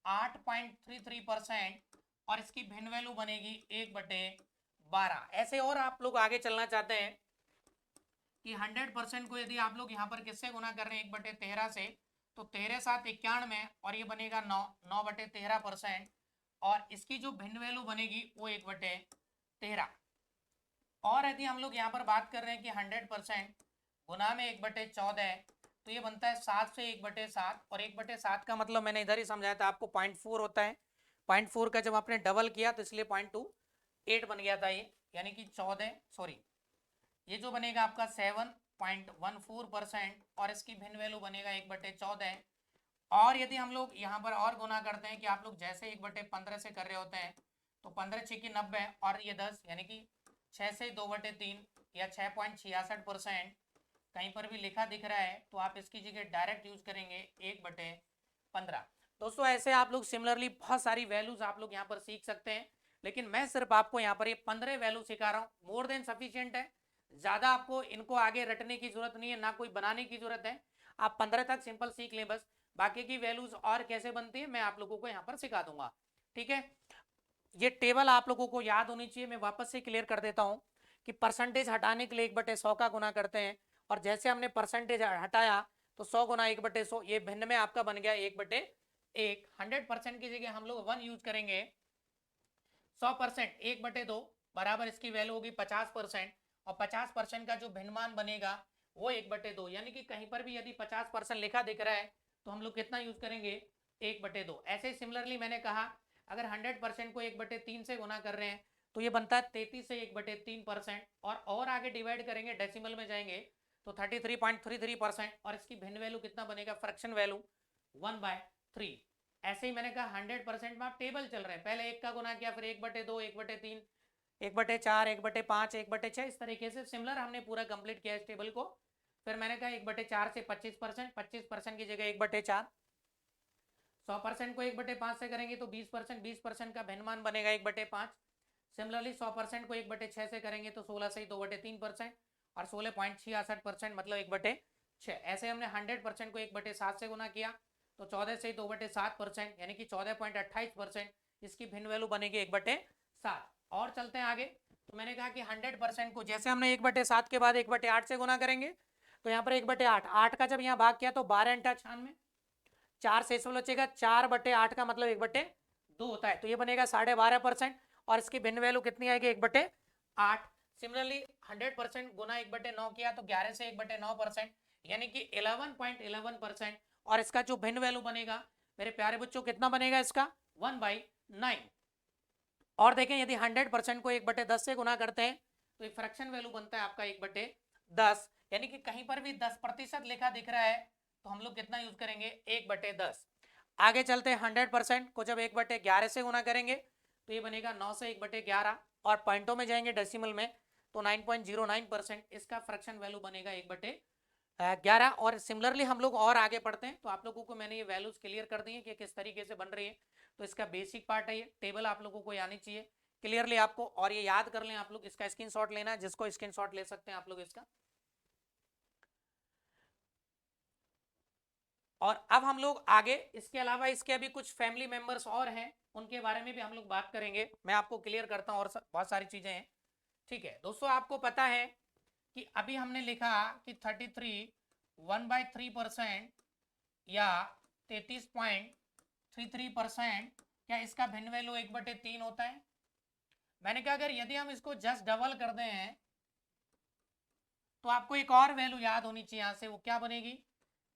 8.33%। और इसकी भिन्न वैल्यू बनेगी 1/12। ऐसे और आप लोग आगे चलना चाहते हैं कि 100% को यदि आप लोग यहाँ पर किससे गुना कर रहे हैं, 1/13 से, तो 13 7 91 और ये बनेगा 9/13%। और इसकी जो भिन्न वैल्यू बनेगी वो 1/13। और यदि हम लोग यहाँ पर बात कर रहे हैं कि 100% गुना में 1/14 तो ये बनता है 7 से 1/7, और 1/7 का मतलब मैंने इधर ही समझाया था आपको 0.4 होता है। 0.4 का जब आपने डबल किया तो इसलिए 0.28 बन गया था ये, यानी कि 14, सॉरी ये जो बनेगा आपका 7.14%, और इसकी भिन्न वैल्यू बनेगा 1/14। और यदि हम लोग यहाँ पर और गुना करते हैं कि आप लोग जैसे 1/15 से कर रहे होते हैं, तो 15×6 = 90 और ये 10, यानी कि 6 से 2/3 या 6.66% कहीं पर भी लिखा दिख रहा है तो आप इसकी जगह डायरेक्ट यूज करेंगे 1/15। दोस्तों ऐसे आप लोग सिमिलरली बहुत सारी वैल्यूज आप लोग यहाँ पर सीख सकते हैं, लेकिन मैं सिर्फ आपको यहाँ पर ये 15 वैल्यू सिखा रहा हूँ, मोर देन सफिशियंट है। ज़्यादा आपको इनको आगे रटने की जरूरत नहीं है, ना कोई बनाने की जरूरत है। आप 15 तक सिंपल सीख लें बस, बाकी की वैल्यूज और कैसे बनती है मैं आप लोगों को यहाँ पर सिखा दूंगा। ठीक है, ये टेबल आप लोगों को याद होनी चाहिए। मैं वापस से क्लियर कर देता हूँ कि परसेंटेज हटाने के लिए 1/100 का गुना करते हैं, और जैसे हमने परसेंटेज हटाया तो 100 गुना 1/100, ये भिन्न में आपका बन गया 1/1। 100% की जगह हम लोग 1 यूज करेंगे। 100% 1/2 बराबर इसकी वैल्यू होगी 50%, और 50% का जो भिन्नमान बनेगा वो 1/2, यानी कि कहीं पर भी यदि 50% लिखा दिख रहा है तो हम लोग कितना यूज करेंगे 1/2। ऐसे सिमिलरली मैंने कहा अगर 100% को 1/3 से गुना कर रहे हैं तो ये बनता है 33 से 1/3%, और आगे डिवाइड करेंगे डेसिमल में जाएंगे तो 33.33%, और इसकी भिन्न वैल्यू कितना बनेगा फ्रैक्शन वैल्यू 1/3। ऐसे ही मैंने कहा 100% में आप टेबल चल रहे हैं, पहले 1 का गुना किया, फिर 1/2, 1/3, 1/4, 1/5, 1/6, इस तरीके से सिमिलर हमने पूरा कंप्लीट किया इस टेबल को। फिर मैंने कहा 1/4 से 25%, 25% की जगह 1/4। 100% को 1/5 से करेंगे तो 20%, 20% का भिन्नमान बनेगा 1/5। सिमिलरली 100% को 1/6 से करेंगे तो 16 से 2/3%, और 16.66% मतलब 1/6। ऐसे हमने 100% को 1/7 से गुना किया तो 14 से 2/7%, यानी कि 14.28%, इसकी भिन्न वैल्यू बनेगी 1/7। और चलते हैं आगे, तो मैंने कहा कि 100% को जैसे हमने 1/7 के बाद 1/8 से गुना करेंगे तो यहाँ पर 1/8, 8 का जब यहाँ भाग किया तो 12×8 = 4 से इसमें बचेगा 4/8 का मतलब 1/2 होता है, तो ये बनेगा 12.5%, और इसकी भिन्न वैल्यू कितनी आएगी 1/8। सिमिलरली 100% गुना 1/9 किया तो 11 से 1/9%, यानी कि 11.11%, और इसका जो भिन्न वैल्यू बनेगा मेरे प्यारे बच्चों कितना बनेगा इसका 1/9। और देखें यदि 100% को 1/10 से गुना करते हैं तो ये फ्रैक्शन वैल्यू बनता है आपका 1/10, यानी कि कहीं पर भी 10% लिखा दिख रहा है तो हम लोग कितना यूज करेंगे 1/10। आगे चलते हैं 100% को जब 1/11 से गुना करेंगे तो ये बनेगा 9 से 1/11, और पॉइंटों में जाएंगे डेसिमल में तो 9.09%, इसका फ्रैक्शन वैल्यू बनेगा 1/11। और सिमिलरली हम लोग और आगे पढ़ते हैं तो आप लोगों को मैंने ये वैल्यूज क्लियर कर दी है कि किस तरीके से बन रही है, तो इसका बेसिक पार्ट है, ये टेबल आप लोगों को आनी चाहिए क्लियरली आपको, और ये याद कर लें आप लोग, इसका स्क्रीनशॉट लेना है, जिसको स्क्रीनशॉट ले सकते हैं आप लोग इसका। और अब हम लोग आगे इसके अलावा इसके अभी कुछ फैमिली मेंबर्स और हैं, उनके बारे में भी हम लोग बात करेंगे, मैं आपको क्लियर करता हूँ, और बहुत सारी चीजें हैं। ठीक है दोस्तों, आपको पता है कि अभी हमने लिखा कि 33 1/3% या 33.33%, क्या इसका भिन्न वैल्यू 1/3 होता है। मैंने कहा अगर यदि हम इसको जस्ट डबल कर दें हैं तो आपको एक और वैल्यू याद होनी चाहिए, यहां से वो क्या बनेगी,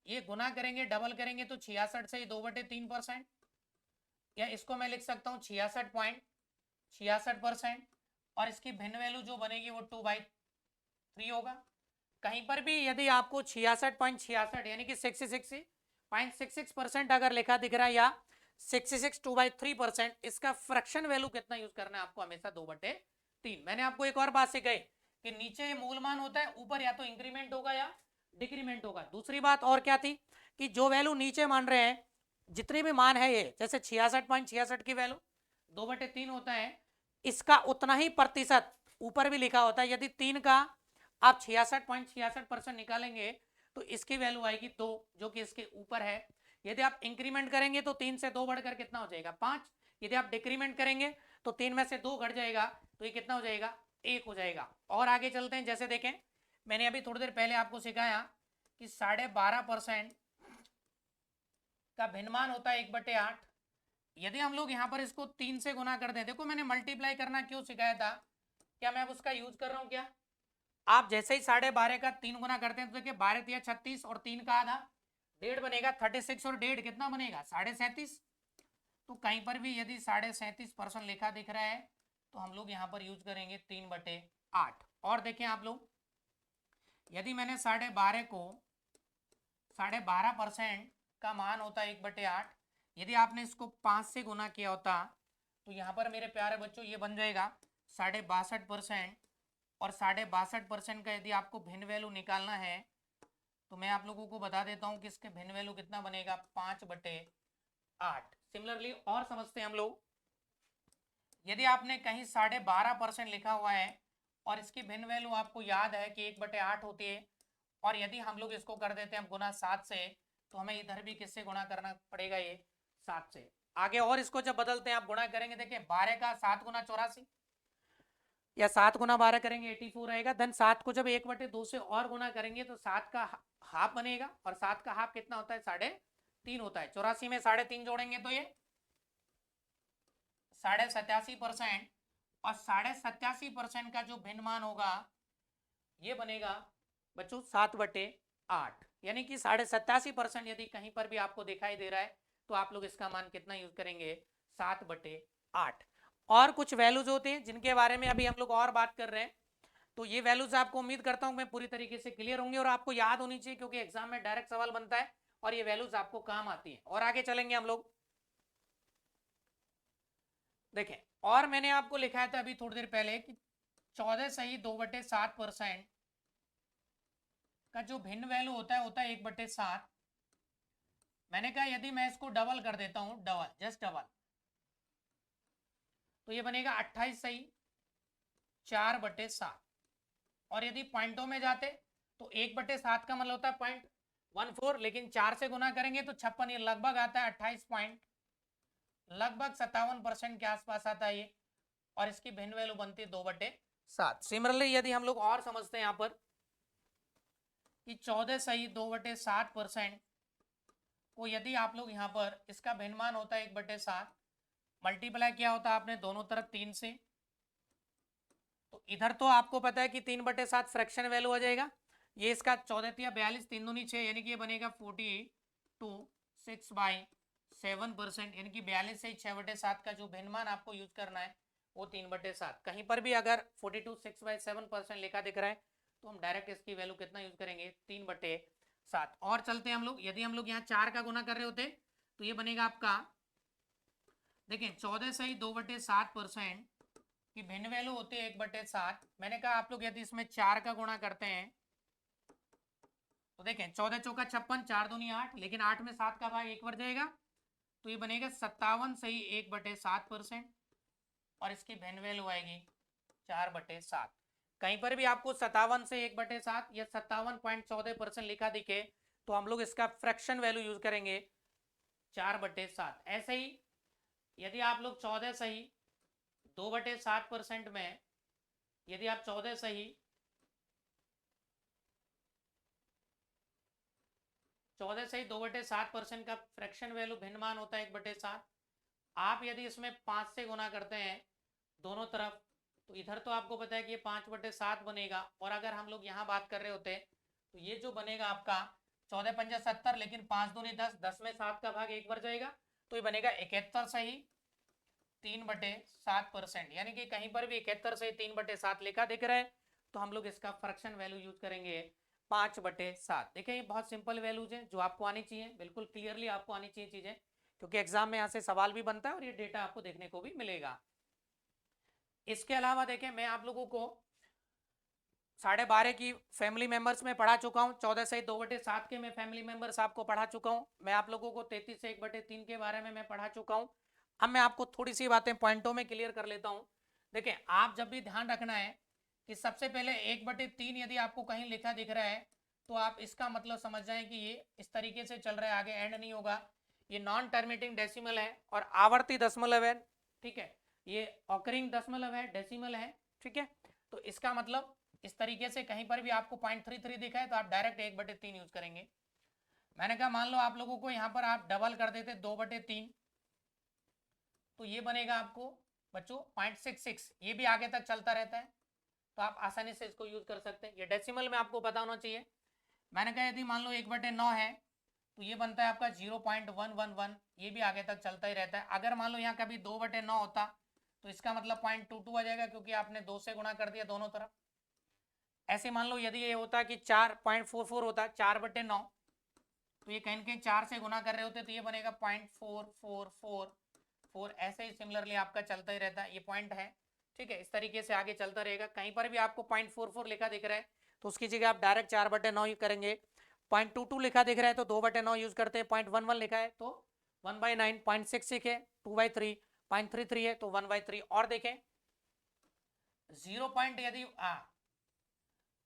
ये गुना करेंगे डबल करेंगे तो 66 से 2/3%, या इसको मैं लिख सकता हूँ 66.66%, और इसकी भिन्न वैल्यू जो बनेगी वो 2/3 होगा। कहीं पर भी यदि आपको 66.66 यानी कि 66.66% अगर लिखा दिख रहा है, या 66 2/3%, इसका फ्रैक्शन वैल्यू कितना यूज करना है आपको, हमेशा 2/3। मैंने आपको एक और बात सिखाई कि नीचे मूलमान होता है, ऊपर या तो इंक्रीमेंट होगा या डिक्रीमेंट होगा। दूसरी बात और क्या थी कि जो वैल्यू नीचे मान रहे हैं, जितने भी मान है, ये जैसे 66.66 की वैल्यू 2/3 होता है, इसका उतना ही प्रतिशत ऊपर भी लिखा होता है। यदि 3 का आप 66.66% निकालेंगे तो इसकी वैल्यू आएगी 2, जो कि इसके ऊपर है। यदि आप इंक्रीमेंट करेंगे तो 3 से 2 बढ़कर कितना हो जाएगा 5। यदि आप डिक्रीमेंट करेंगे तो 3 में से 2 घट जाएगा तो ये कितना हो जाएगा 1 हो जाएगा। और आगे चलते हैं, जैसे देखें मैंने अभी थोड़ी देर पहले आपको सिखाया कि 12.5% का भिन्नमान होता है 1/8। यदि हम लोग यहाँ पर इसको 3 से गुना कर दें, देखो मैंने मल्टीप्लाई करना क्यों सिखाया था, क्या मैं अब उसका यूज कर रहा हूँ क्या, आप जैसे ही 12.5 का 3 गुना करते हैं तो देखिए 12 तिया 36 और 3 का आधा 1.5 बनेगा, 36 और 1.5 कितना बनेगा 37.5। तो कहीं पर भी यदि 37.5% लिखा दिख रहा है तो हम लोग यहाँ पर यूज करेंगे 3/8। और देखें आप लोग, यदि मैंने 12.5 को 12.5% का मान होता है 1/8, यदि आपने इसको 5 से गुना किया होता तो यहाँ पर मेरे प्यारे बच्चों ये बन जाएगा 62.5%। और 62.5% का यदि आपको भिन्न वैल्यू निकालना है तो मैं आप लोगों को बता देता हूँ कि इसके भिन्न वैल्यू कितना बनेगा 5/8। सिमिलरली और समझते हैं हम लोग, यदि आपने कहीं 12.5% लिखा हुआ है और इसकी भिन्न वैल्यू आपको याद है कि 1/8 होती है, और यदि हम लोग इसको कर देते हैं गुना 7 से, तो हमें इधर भी किससे गुणा करना पड़ेगा, ये 7 से आगे। और इसको जब बदलते हैं आप गुणा करेंगे, देखिए 12 का 7 गुना 84 या 7 गुना 12 करेंगे 84 रहेगा। धन 7 को जब 1/2 से और गुना करेंगे तो 7 का हाफ बनेगा, और 7 का हाफ कितना होता है 3.5 होता है। 84 में 3.5 जोड़ेंगे तो ये 87.5%, और 87.5% का जो भिन्न मान होगा ये बनेगा बच्चों 7/8। यानी कि 87.5% यदि कहीं पर भी आपको दिखाई दे रहा है तो आप लोग इसका मान कितना यूज करेंगे 7/8। और कुछ वैल्यूज होते हैं जिनके बारे में अभी हम लोग और बात कर रहे हैं, तो ये वैल्यूज आपको उम्मीद करता हूं मैं पूरी तरीके से क्लियर होंगे और आपको याद होनी चाहिए, क्योंकि एग्जाम में डायरेक्ट सवाल बनता है और ये वैल्यूज आपको काम आती है। और आगे चलेंगे हम लोग, देखें, और मैंने आपको लिखा था अभी थोड़ी देर पहले कि 14 का जो भिन्न वैल्यू होता है 1/7। मैंने कहा यदि मैं इसको डबल कर देता हूं, डबल जस्ट डबल, तो ये बनेगा 28/4/7। और यदि पॉइंटों में जाते तो 1/7 का मतलब होता है 0.14, लेकिन 4 से गुना करेंगे तो 56, ये लगभग आता है 28 पॉइंट, लगभग 57% के आसपास आता है ये। और इसकी भिन्न वैल्यू बनती है 2/7। सिमिलरली यदि हम लोग और समझते हैं यहाँ पर कि 14/2/7% को यदि आप लोग यहाँ पर इसका भिन्न मान होता है 1/7, मल्टीप्लाई किया होता आपने दोनों तरफ 3 से, तो इधर तो आपको पता है कि 3/7 फ्रैक्शन वैल्यू आ जाएगा। ये इसका 14×42 3 दूनी 6, यानी कि ये बनेगा 42/6/7%, यानी कि 42 से 6/7 का जो भिन्न मान आपको यूज करना है वो 3/7। कहीं पर भी अगर 42/6/7% लिखा दिख रहा है तो हम डायरेक्ट इसकी वैल्यू कितना यूज करेंगे 3/7। और चलते हैं हम लोग, यदि हम लोग यहाँ 4 का गुना कर रहे होते तो ये बनेगा आपका, देखिए 14/2/7% की भिन्न वैल्यू होती है 1/7। मैंने कहा आप लोग यदि इसमें 4 का गुणा करते हैं तो देखें 14 चौका 56, 4 दूनी 8, लेकिन 8 में 7 का भाग 1 बढ़ जाएगा, तो ये बनेगा 57/1/7%। और इसकी भिन्न वैल्यू आएगी 4/7। कहीं पर भी आपको 57 से 1/7 या 57.14% लिखा दिखे तो हम लोग इसका फ्रैक्शन वैल्यू यूज करेंगे 4/7। ऐसे ही यदि आप लोग 14 सही 2/7% में, यदि आप 14 सही 2/7% का फ्रैक्शन वैल्यू भिन्न मान होता है 1/7, आप यदि इसमें 5 से गुना करते हैं दोनों तरफ तो इधर तो आपको पता है कि ये 5/7 बनेगा। और अगर हम लोग यहाँ बात कर रहे होते तो ये जो बनेगा आपका 14×5 = 70, लेकिन 5 दूनी 10, 10 में 7 का भाग 1 बढ़ जाएगा, तो ये बनेगा 71 सही 3/7%। यानी कि कहीं पर भी 71 से 3/7 लिखा दिख रहा है तो हम लोग इसका फ्रैक्शन वैल्यू यूज करेंगे 5/7। देखिए ये बहुत सिंपल वैल्यूज हैं जो आपको आनी चाहिए, बिल्कुल क्लियरली आपको आनी चाहिए चीजें, क्योंकि एग्जाम में यहाँ से सवाल भी बनता है और ये डेटा आपको देखने को भी मिलेगा। इसके अलावा देखें, मैं आप लोगों को 12.5 की फैमिली मेंबर्स में पढ़ा चुका हूँ, 14 से 2/7 के मैं फैमिली मेंबर्स आपको पढ़ा चुका हूँ। मैं आप लोगों को 33 से 1/3 के बारे में मैं पढ़ा चुका हूँ। अब मैं आपको थोड़ी सी बातें पॉइंटों में क्लियर कर लेता हूँ। देखिए आप जब भी ध्यान रखना है कि सबसे पहले 1/3 यदि आपको कहीं लिखा दिख रहा है तो आप इसका मतलब समझ जाएं कि ये इस तरीके से चल रहा है, आगे एंड नहीं होगा। ये नॉन टर्मिनेटिंग डेसिमल है और आवर्ती दशमलव है, ठीक है। ये ऑकरिंग दशमलव है, डेसिमल है, ठीक है। तो इसका मतलब इस तरीके से कहीं पर भी आपको 0.33 दिखा है तो आप डायरेक्ट 1/3 यूज करेंगे। मैंने कहा मान लो आप लोगों को यहाँ पर आप डबल कर देते 2/3, तो ये बनेगा आपको बच्चों 0.66, ये भी आगे तक चलता रहता है। तो आप आसानी से इसको यूज कर सकते हैं। ये डेसिमल में आपको पता होना चाहिए। मैंने कहा यदि मान लो 1/9 है तो ये बनता है आपका 0.111, ये भी आगे तक चलता ही रहता है। अगर मान लो यहाँ कभी 2/9 होता तो इसका मतलब 0.22 आ जाएगा, क्योंकि आपने 2 से गुणा कर दिया दोनों तरफ। ऐसे मान लो यदि ये होता कि 4.44 होता 4/9, तो ये कहीं कहीं 4 से गुना कर रहे होते तो ये बनेगा 0.4444। ऐसे ही सिमिलरली आपका चलता ही रहता है, ये पॉइंट है, ठीक है। इस तरीके से आगे चलता रहेगा। कहीं पर भी आपको 0.44 लिखा दिख रहा है तो उसकी जगह आप डायरेक्ट 4/9 ही करेंगे। 0.22 लिखा दिख रहा है तो 2/9 यूज करते हैं। 0.11 लिखा है तो 1/9। 0.66 है 2/3। 0.33 है तो 1/3। और देखें 0 पॉइंट यदि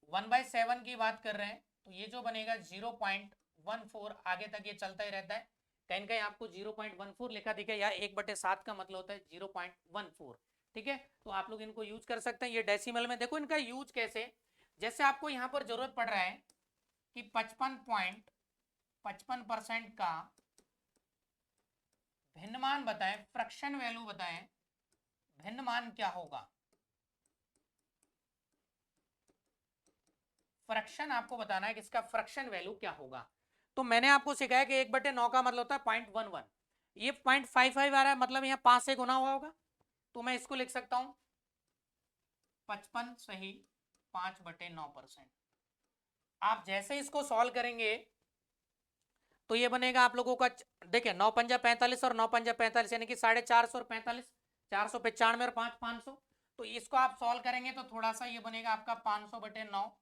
1/7 की बात कर रहे हैं तो ये जो बनेगा 0.14, आगे तक ये चलता ही रहता है। कहीं कहीं आपको 0.14 लिखा दिखे या 1/7 का मतलब होता है 0.14, ठीक है। तो आप लोग इनको यूज कर सकते हैं। ये डेसिमल में देखो इनका यूज कैसे, जैसे आपको यहाँ पर जरूरत पड़ रहा है कि 55.55% का भिन्नमान बताएं, फ्रैक्शन वैल्यू बताएं, भिन्नमान क्या होगा। फ्रैक्शन आपको बताना है कि इसका फ्रैक्शन वैल्यू क्या होगा। तो मैंने आपको सिखाया कि 1/9 का मतलब होता है 0.11, ये 0.55 आ रहा है, मतलब यहाँ 5 से गुना हुआ होगा। तो मैं इसको लिख सकता हूं 55 सही 5/9%। आप जैसे इसको सॉल्व करेंगे तो ये बनेगा आप लोगों का, देखिए 9 पंजा 45 और 9 पंजा 45 यानी कि 450 और 45, 495 और 5 500। तो इसको आप सॉल्व करेंगे तो थोड़ा सा ये बनेगा आपका 500/9।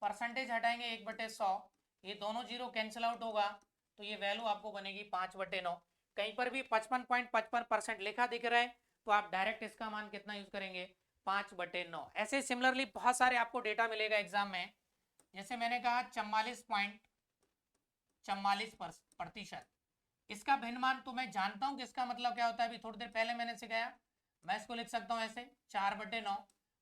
परसेंटेज हटाएंगे 1/100, ये दोनों जीरो कैंसिल आउट होगा तो ये वैल्यू आपको बनेगी 5/9। कहीं पर भी 55.55% लिखा दिख रहा है तो आप डायरेक्ट इसका मान कितना यूज करेंगे 5/9। ऐसे सिमिलरली बहुत सारे आपको डेटा मिलेगा एग्जाम में। जैसे मैंने कहा 44.44%, इसका भिन्न मान तो मैं जानता हूं कि इसका मतलब क्या होता है, अभी थोड़ी देर पहले मैंने सिखाया। मैं इसको लिख सकता हूं ऐसे 4/9,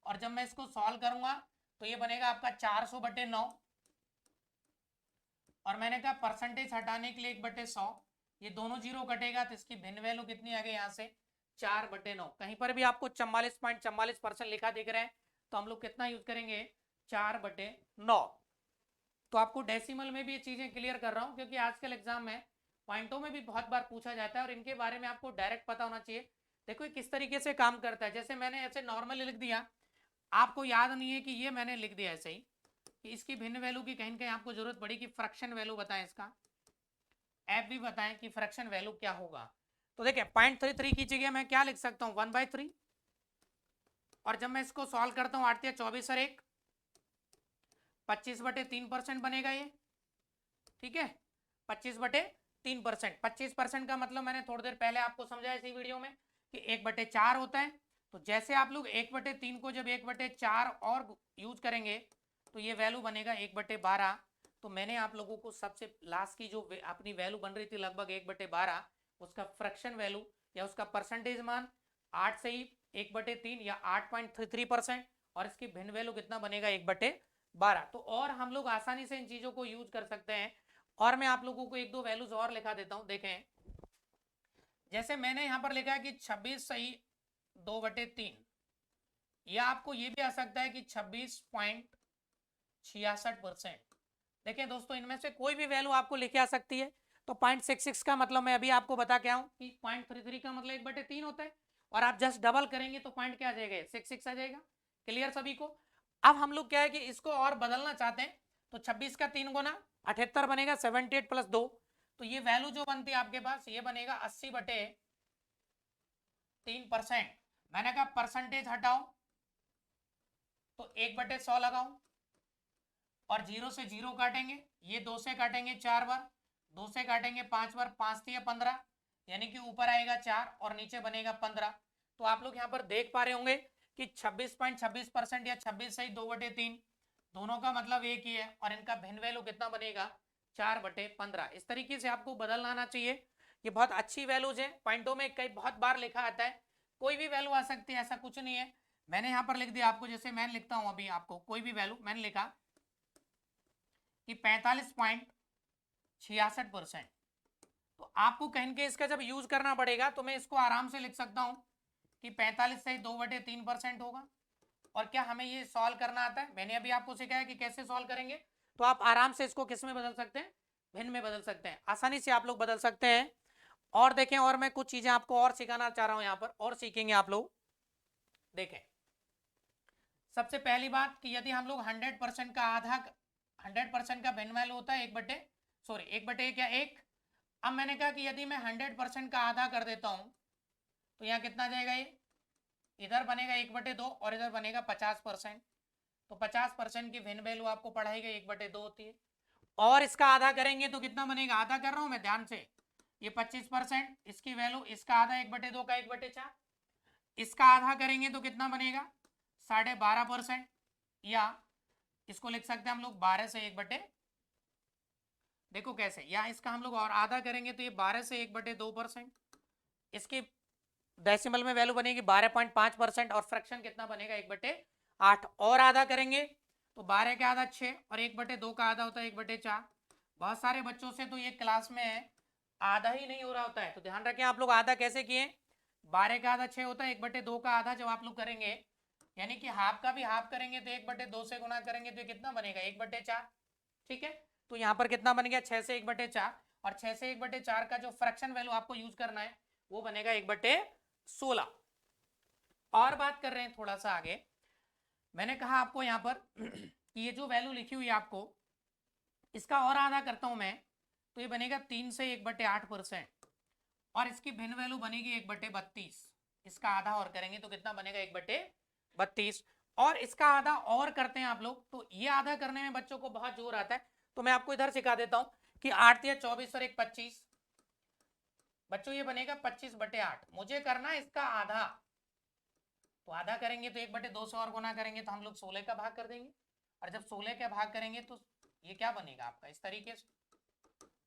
और जब मैं इसको सॉल्व करूंगा तो ये बनेगा आपका 400/9, और मैंने कहा परसेंटेज हटाने के लिए 1/100, ये दोनों जीरो कटेगा तो इसकी भिन्न वैल्यू कितनी आ गई यहाँ से 4/9। कहीं पर भी आपको 44.44% लिखा दिख रहा है तो हम लोग कितना यूज करेंगे 4/9। तो आपको डेसिमल में भी ये चीजें क्लियर कर रहा हूं क्योंकि आजकल एग्जाम में पॉइंटों में भी बहुत बार पूछा जाता है और इनके बारे में आपको डायरेक्ट पता होना चाहिए। देखो ये किस तरीके से काम करता है, जैसे मैंने ऐसे नॉर्मली लिख दिया, आपको याद नहीं है कि ये मैंने लिख दिया ऐसे ही कि इसकी भिन्न वैल्यू की कहीं कहीं आपको जरूरत पड़ी कि फ्रैक्शन वैल्यू बताएं, इसका एफ भी बताएं कि फ्रैक्शन वैल्यू क्या होगा। तो देखिए 0.33 की जगह मैं क्या लिख सकता हूँ 1/3, और जब मैं इसको सॉल्व करता हूँ 8 या 24 और 1 25/3% बनेगा ये, ठीक है। 25/3%, 25% का मतलब मैंने थोड़ी देर पहले आपको समझाया इसी वीडियो में कि 1/4 होता है। तो जैसे आप लोग 1/3 को जब 1/4 और यूज करेंगे तो ये वैल्यू बनेगा 1/12। तो मैंने आप लोगों को सबसे लास्ट की जो अपनी वैल्यू बन रही थी लगभग 1/12, उसका फ्रैक्शन वैल्यू या उसका परसेंटेज मान 8 से ही 1/3 या 8.33%, और इसकी भिन्न वैल्यू कितना बनेगा 1/12। तो और हम लोग आसानी से इन चीजों को यूज कर सकते हैं। और मैं आप लोगों को एक दो वैल्यूज और लिखा देता हूं, देखें। जैसे मैंने यहां पर लिखा है कि 26 सही 2/3, या आपको ये भी आ सकता है कि 26.66%। देखिए दोस्तों इनमें से कोई भी वैल्यू आपको लिखे आ सकती है। तो 0.66 का मतलब मैं अभी आपको बता के आऊं कि 0.33 का मतलब 1/3 होता है, और आप जस्ट डबल करेंगे तो पॉइंट क्या आ जाएगा 66 आ जाएगा। क्लियर सभी को। अब हम लोग क्या है कि इसको और बदलना चाहते हैं तो 26 का 3 गुना 78 बनेगा, 78 + 2, तो ये वैल्यू जो बनती है आपके पास ये बनेगा 80/3%। मैंने कहा परसेंटेज हटाओ तो 1/100 लगाओ, और 0 से 0 काटेंगे, ये 2 से काटेंगे 4 बार, 2 से काटेंगे 5 बार, 5 3 15, यानी कि ऊपर आएगा 4 और नीचे बनेगा 15। तो आप लोग यहाँ पर देख पा रहे होंगे कि 26.26% या 26 सही 2/3 दोनों का मतलब एक ही है, और इनका भिन्न वैल्यू कितना बनेगा 4/15। इस तरीके से आपको बदलना आना चाहिए। ये बहुत अच्छी वैल्यूज है, पॉइंटों में कई बहुत बार लिखा आता है, कोई भी वैल्यू आ सकती है, ऐसा कुछ नहीं है। मैंने यहाँ पर लिख दिया आपको, जैसे मैं लिखता हूँ अभी आपको कोई भी वैल्यू मैंने लिखा कि 45.66%, तो आपको कहीं के इसका जब यूज करना पड़ेगा तो मैं इसको आराम से लिख सकता हूं कि 45 से 2/3% होगा, और क्या हमें ये सॉल्व करना आता है? मैंने अभी आपको सिखाया कि कैसे सॉल्व करेंगे, तो आप आराम से इसको किस में बदल सकते हैं, भिन्न में बदल सकते हैं, आसानी से आप लोग बदल सकते हैं। और देखें, और मैं कुछ चीजें आपको और सिखाना चाह रहा हूं यहाँ पर, और सीखेंगे आप लोग। देखें, सबसे पहली बात कि यदि हम लोग 100% का आधा, 100% का भिन्न वैल्यू होता है एक बटे, सॉरी एक बटे क्या एक। अब मैंने कहा कि यदि मैं 100% का आधा कर देता हूं तो यहाँ कितना आ जाएगा, ये इधर बनेगा 1/2 और इधर बनेगा 50%। तो 50% की भिन्न वैल्यू आपको पढ़ाई गई 1/2 होती है। और इसका आधा करेंगे तो कितना बनेगा, आधा कर रहा हूं मैं ध्यान से, ये 25%, इसकी वैल्यू, इसका आधा 1/2 का 1/4, इसका आधा करेंगे तो कितना बनेगा 12.5%, या इसको लिख सकते हैं हम लोग 12 से 1/, देखो कैसे, या इसका हम लोग और आधा करेंगे तो ये 12 से 1/2%, इसकी डेसिमल में वैल्यू बनेगी 12.5% और फ्रैक्शन कितना बनेगा 1/8, और आधा करेंगे तो 12 का आधा 6 और 1/2 का आधा होता है 1/4। बहुत सारे बच्चों से तो ये क्लास में आधा ही नहीं हो रहा होता है, तो ध्यान रखें आप लोग आधा कैसे किए, 12 का आधा 6 होता है, 1/2 का आधा जब आप लोग करेंगे, यानी कि हाफ का भी हाफ करेंगे तो 1/2 से गुना करेंगे तो कितना बनेगा 1/4। ठीक है, तो यहाँ पर कितना बन गया 6 से 1/4, और 6 से 1/4 का जो फ्रैक्शन वैल्यू आपको यूज करना है वो बनेगा 1/16। और बात कर रहे हैं थोड़ा सा आगे, मैंने कहा आपको यहाँ पर कि ये जो वैल्यू लिखी हुई है आपको, इसका और आधा करता हूं मैं तो ये बनेगा 3 से 1/8%, और इसकी भिन्न वैल्यू बनेगी 1/32। इसका आधा और करेंगे तो कितना बनेगा 1/32, और इसका आधा और करते हैं आप लोग तो ये आधा करने में बच्चों को बहुत जोर आता है, तो मैं आपको इधर सिखा देता हूं कि 8 या 24 और 1 25, बच्चों ये बनेगा 25/8, मुझे करना है इसका आधा, तो आधा करेंगे तो 1/2 से और गुना करेंगे तो हम लोग 16 का भाग कर देंगे, और जब 16 का भाग करेंगे तो ये क्या बनेगा आपका इस तरीके से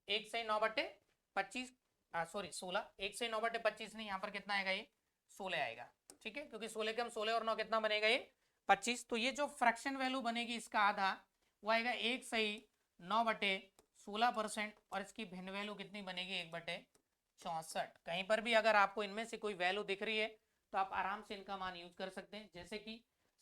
1 से 9/25, सॉरी 16, 1 से 9/25 नहीं, यहाँ पर कितना आएगा ये 16 आएगा। ठीक है, क्योंकि 16 के हम 16 और 9 कितना बनेगा ये 25, तो ये जो फ्रैक्शन वैल्यू बनेगी इसका आधा वो आएगा 1 सही 9/16%, और इसकी भिन्न वैल्यू कितनी बनेगी 1/64। कहीं पर भी अगर आपको इनमें से कोई वैल्यू दिख रही है तो आप आराम से इनका मान यूज कर सकते हैं, जैसे कि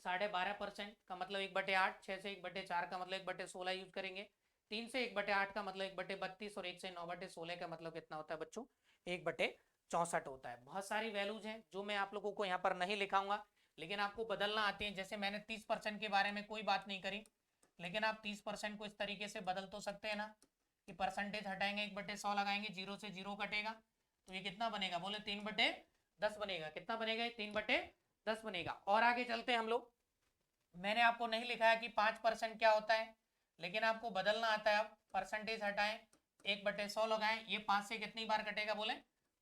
12.5% का मतलब 1/8, 6 से 1/4 का मतलब 1/16 यूज करेंगे, 3 से 1/8 का मतलब 1/32, और 1 से 9/16 का मतलब कितना होता है बच्चों 1/64 होता है। बहुत सारी वैल्यूज हैं जो मैं आप लोगों को यहाँ पर नहीं लिखाऊंगा, लेकिन आपको बदलना आती है। जैसे मैंने 30% के बारे में कोई बात नहीं करी, लेकिन आप 30% को इस तरीके से बदल तो सकते हैं ना, कि परसेंटेज हटाएंगे 1/100 लगाएंगे, 0 से 0 कटेगा तो ये कितना बनेगा, बोले 3/10 बनेगा, कितना बनेगा 3/10 बनेगा। और आगे चलते हैं हम लोग, मैंने आपको नहीं लिखा है कि 5% क्या होता है, लेकिन आपको बदलना आता है। अब परसेंटेज हटाएं, 1/100 लगाएं, ये 5 से कितनी बार कटेगा, बोले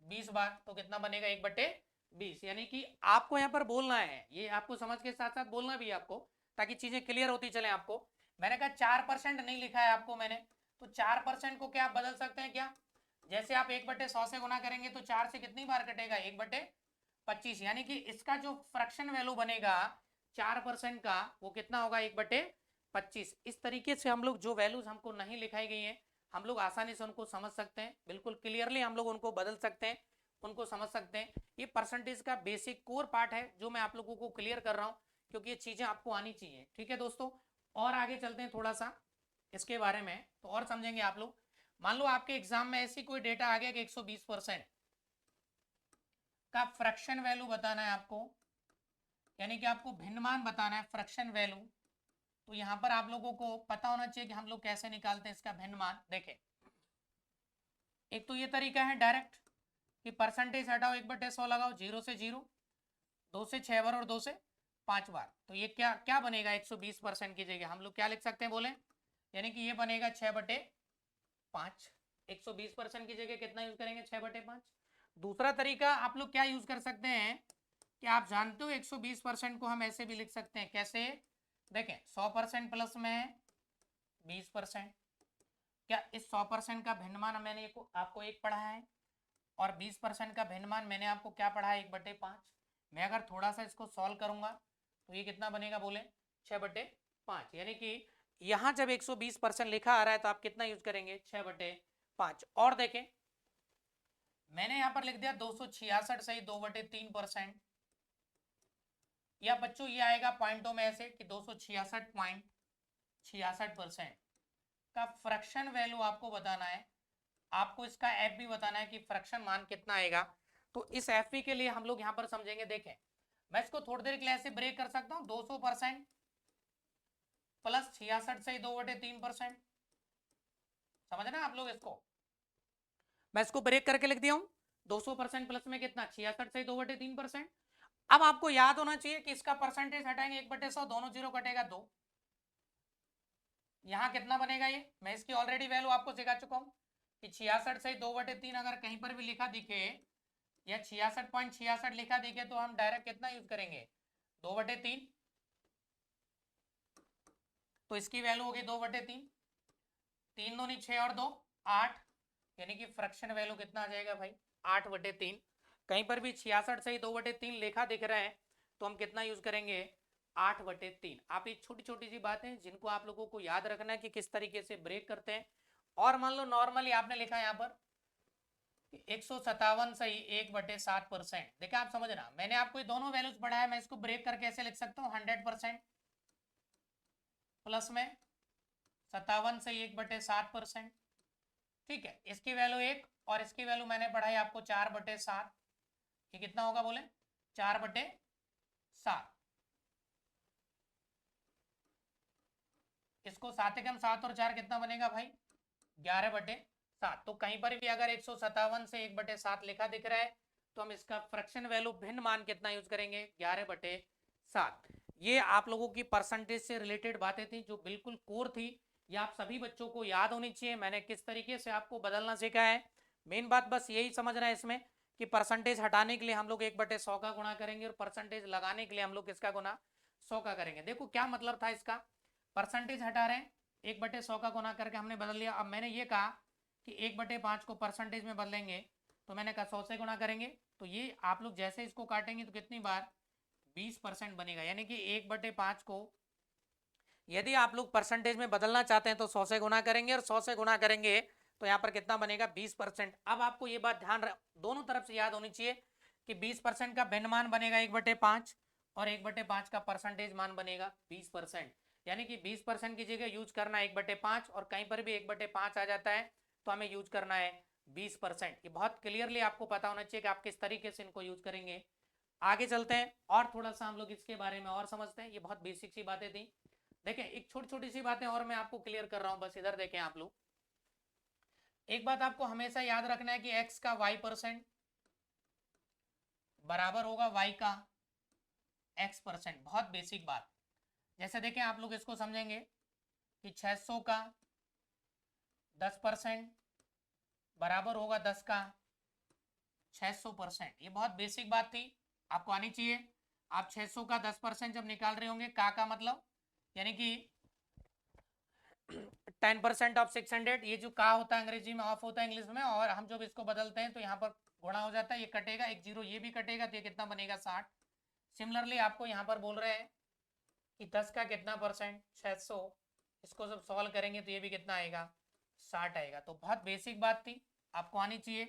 20 बार, तो कितना बनेगा 1/20। यानी कि आपको यहाँ पर बोलना है, ये आपको समझ के साथ साथ बोलना भी है आपको, ताकि चीजें क्लियर होती चले आपको। मैंने कहा 4% नहीं लिखा है आपको मैंने, तो 4% को क्या आप बदल सकते हैं क्या, जैसे आप 1/100 से गुना करेंगे तो 4 से कितनी बार कटेगा 1/25, यानी कि इसका जो फ्रैक्शन वैल्यू बनेगा 4% का वो कितना होगा 1/25। इस तरीके से हम लोग जो वैल्यूज हमको नहीं लिखाई गई हैं हम लोग आसानी से उनको समझ सकते हैं, बिल्कुल क्लियरली हम लोग उनको बदल सकते हैं, उनको समझ सकते हैं। ये परसेंटेज का बेसिक कोर पार्ट है जो मैं आप लोगों को क्लियर कर रहा हूँ, क्योंकि ये चीजें आपको आनी चाहिए। ठीक है दोस्तों, और आगे चलते हैं थोड़ा सा इसके बारे में, तो और समझेंगे आप लोग। मान लो आपके एग्जाम में ऐसी कोई डेटा आ गया कि 120% का फ्रैक्शन वैल्यू बताना है आपको, यानी कि आपको भिन्न मान बताना है फ्रैक्शन वैल्यू, तो यहां पर आप लोगों को पता होना चाहिए कि हम लोग कैसे निकालते हैं इसका भिन्न मान। देखें, एक तो ये तरीका है डायरेक्ट कि परसेंटेज हटाओ 1/100 लगाओ, 0 से 0, 2 से 6 बार और 2 से 5 बार, तो ये क्या क्या बनेगा 120% की जगह हम लोग क्या लिख सकते हैं, बोले यानी कि ये बनेगा 6/5। 120% की जगह कितना यूज करेंगे 6/5। दूसरा तरीका आप लोग क्या यूज कर सकते हैं कि आप जानते हो 120% को हम ऐसे भी लिख सकते हैं, कैसे, देखें 100% प्लस में है 20%, क्या इस 100% का भिन्नमान मैंने आपको एक पढ़ा है, और 20% का भिन्नमान मैंने आपको क्या पढ़ा है 1/5। मैं अगर थोड़ा सा इसको सॉल्व करूंगा तो ये कितना बनेगा, बोले 6/5, यानी कि यहां जब 120% लिखा आ रहा है तो आप कितना यूज करेंगे 6/5। और देखें मैंने यहां पर लिख दिया 266 सही 2/3%, या बच्चों ये आएगा पॉइंटों में ऐसे कि 266.66% का फ्रैक्शन वैल्यू आपको बताना है। आपको इसका एफ भी बताना है कि फ्रैक्शन मान कितना आएगा। तो इस एफ के लिए हम लोग यहाँ पर समझेंगे। देखें, मैं इसको थोड़ी देर के लिए ऐसे ब्रेक कर सकता हूँ, 200% प्लस 66 से 2/3%। समझ ना आप लोग इसको, मैं इसको ब्रेक करके लिख दिया हूँ। 200% प्लस में कितना, 66 से 2/3%। अब आपको याद होना चाहिए कि इसका परसेंटेज हटाएंगे 1/100, दोनों जीरो कटेगा 2। यहाँ कितना बनेगा, ये मैं इसकी ऑलरेडी वैल्यू आपको सिखा चुका हूँ कि 66 से 2/3 अगर कहीं पर भी लिखा दिखे या 66.66 लिखा दिखे तो हम डायरेक्ट कितना यूज करेंगे, 2/3। तो इसकी वैल्यू होगी 2/3। 3 दूनी 6 और 2 8, यानी कि फ्रैक्शन वैल्यू कितना आ जाएगा भाई, 8/3। कहीं पर भी 66 से 2/3 लेखा दिख रहा है तो हम कितना यूज करेंगे, 8/3। आप ये छोटी छोटी सी बातें जिनको आप लोगों को याद रखना है कि किस तरीके से ब्रेक करते हैं। और मान लो नॉर्मली आपने लिखा है यहाँ पर 157 सही 1/7%। देखा, आप समझना, मैंने आपको ये दोनों वैल्यूज पढ़ाया, मैं इसको ब्रेक करके ऐसे लिख सकता हूँ 100% प्लस में 57 से 1/7%। ठीक है, इसकी वैल्यू 1 और इसकी वैल्यू मैंने पढ़ाई आपको 4/7। ये कितना होगा बोले, 4/7। इसको 7 और 4 कितना बनेगा भाई, 11/7। तो कहीं पर भी अगर 157 से 1/7 लिखा दिख रहा है तो हम इसका फ्रैक्शन वैल्यू भिन्न मान कितना यूज करेंगे, 11/7। ये आप लोगों की परसेंटेज से रिलेटेड बातें थी जो बिल्कुल कोर थी। ये आप सभी बच्चों को याद होनी चाहिए। मैंने किस तरीके से आपको बदलना सीखा है, मेन बात बस यही समझना है इसमें कि परसेंटेज हटाने के लिए हम लोग 1/100 का गुणा करेंगे और परसेंटेज लगाने के लिए हम लोग किसका गुना, 100 का करेंगे। देखो क्या मतलब था इसका, परसेंटेज हटा रहे हैं, 1/100 का गुना करके हमने बदल लिया। अब मैंने ये कहा कि 1/5 को परसेंटेज में बदलेंगे तो मैंने कहा 100 से गुणा करेंगे। तो ये आप लोग जैसे इसको काटेंगे तो कितनी बार, 20% बनेगा। यानी कि 1/5 को यदि आप लोग परसेंटेज में बदलना चाहते हैं तो 100 से गुणा करेंगे और 100 से गुणा करेंगे तो यहाँ पर कितना बनेगा, 20%। अब आपको ये बात ध्यान दोनों तरफ से याद होनी चाहिए कि 20% का भिन्न मान बनेगा 1/5 और 1/5 का परसेंटेज मान बनेगा 20%। यानी कि 20% की जगह यूज करना है 1/5 और कहीं पर भी 1/5 आ जाता है तो हमें यूज करना है 20%। ये बहुत क्लियरली आपको पता होना चाहिए कि आप किस तरीके से इनको यूज करेंगे। आगे चलते हैं और थोड़ा सा हम लोग इसके बारे में और समझते हैं। ये बहुत बेसिक सी बातें थी। देखें, एक छोटी छोटी सी बातें और मैं आपको क्लियर कर रहा हूं, बस इधर देखें आप लोग। एक बात आपको हमेशा याद रखना है कि x का y% बराबर होगा y का x%। बहुत बेसिक बात। जैसे देखें, आप लोग इसको समझेंगे कि 600 का 10% बराबर होगा 10 का 600%। ये बहुत बेसिक बात थी, आपको आनी चाहिए। आप 600 का 10% जब निकाल रहे होंगे, का मतलब यानी कि 10% ऑफ 600, ये जो का होता है अंग्रेजी में, ऑफ होता है इंग्लिश में, और हम जब इसको बदलते हैं तो यहाँ पर गुणा हो जाता है, ये कटेगा, एक जीरो ये भी कटेगा तो ये कितना बनेगा, 60। सिमिलरली आपको यहाँ पर बोल रहे हैं कि 10 का कितना परसेंट, 600, इसको जब सॉल्व करेंगे तो ये भी कितना आएगा, 60 आएगा। तो बहुत बेसिक बात थी, आपको आनी चाहिए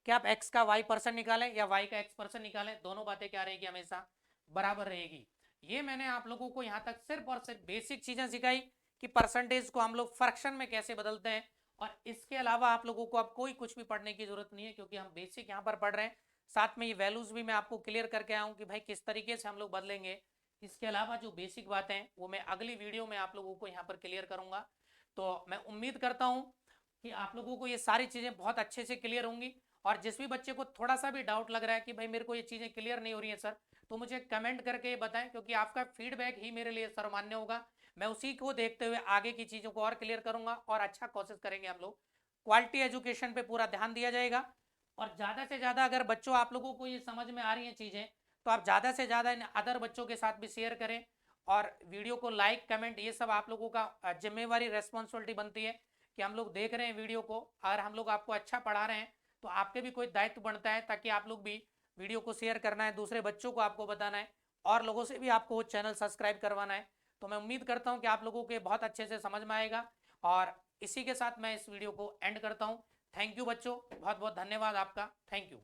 कि आप x का y% निकालें या y का x% निकालें, दोनों बातें क्या रहेगी, हमेशा बराबर रहेगी। ये मैंने आप लोगों को यहाँ तक सिर्फ और सिर्फ बेसिक चीजें सिखाई कि परसेंटेज को हम लोग फ्रैक्शन में कैसे बदलते हैं। और इसके अलावा आप लोगों को अब कोई कुछ भी पढ़ने की जरूरत नहीं है क्योंकि हम बेसिक यहाँ पर पढ़ रहे हैं। साथ में ये वैल्यूज भी मैं आपको क्लियर करके आया हूँ कि भाई किस तरीके से हम लोग बदलेंगे। इसके अलावा जो बेसिक बातें हैं वो मैं अगली वीडियो में आप लोगों को यहाँ पर क्लियर करूंगा। तो मैं उम्मीद करता हूँ कि आप लोगों को ये सारी चीज़ें बहुत अच्छे से क्लियर होंगी। और जिस भी बच्चे को थोड़ा सा भी डाउट लग रहा है कि भाई मेरे को ये चीज़ें क्लियर नहीं हो रही है सर, तो मुझे कमेंट करके बताएं, क्योंकि आपका फीडबैक ही मेरे लिए सर्वमान्य होगा। मैं उसी को देखते हुए आगे की चीज़ों को और क्लियर करूंगा और अच्छा कोशिश करेंगे हम लोग। क्वालिटी एजुकेशन पे पूरा ध्यान दिया जाएगा। और ज़्यादा से ज़्यादा अगर बच्चों आप लोगों को ये समझ में आ रही हैं चीज़ें तो आप ज़्यादा से ज़्यादा इन अदर बच्चों के साथ भी शेयर करें। और वीडियो को लाइक कमेंट ये सब आप लोगों का जिम्मेवारी रेस्पॉन्सिबिलिटी बनती है कि हम लोग देख रहे हैं वीडियो को और हम लोग आपको अच्छा पढ़ा रहे हैं, तो आपके भी कोई दायित्व बनता है ताकि आप लोग भी वीडियो को शेयर करना है, दूसरे बच्चों को आपको बताना है और लोगों से भी आपको चैनल सब्सक्राइब करवाना है। तो मैं उम्मीद करता हूँ कि आप लोगों के बहुत अच्छे से समझ में आएगा। और इसी के साथ मैं इस वीडियो को एंड करता हूँ। थैंक यू बच्चों, बहुत बहुत धन्यवाद आपका, थैंक यू।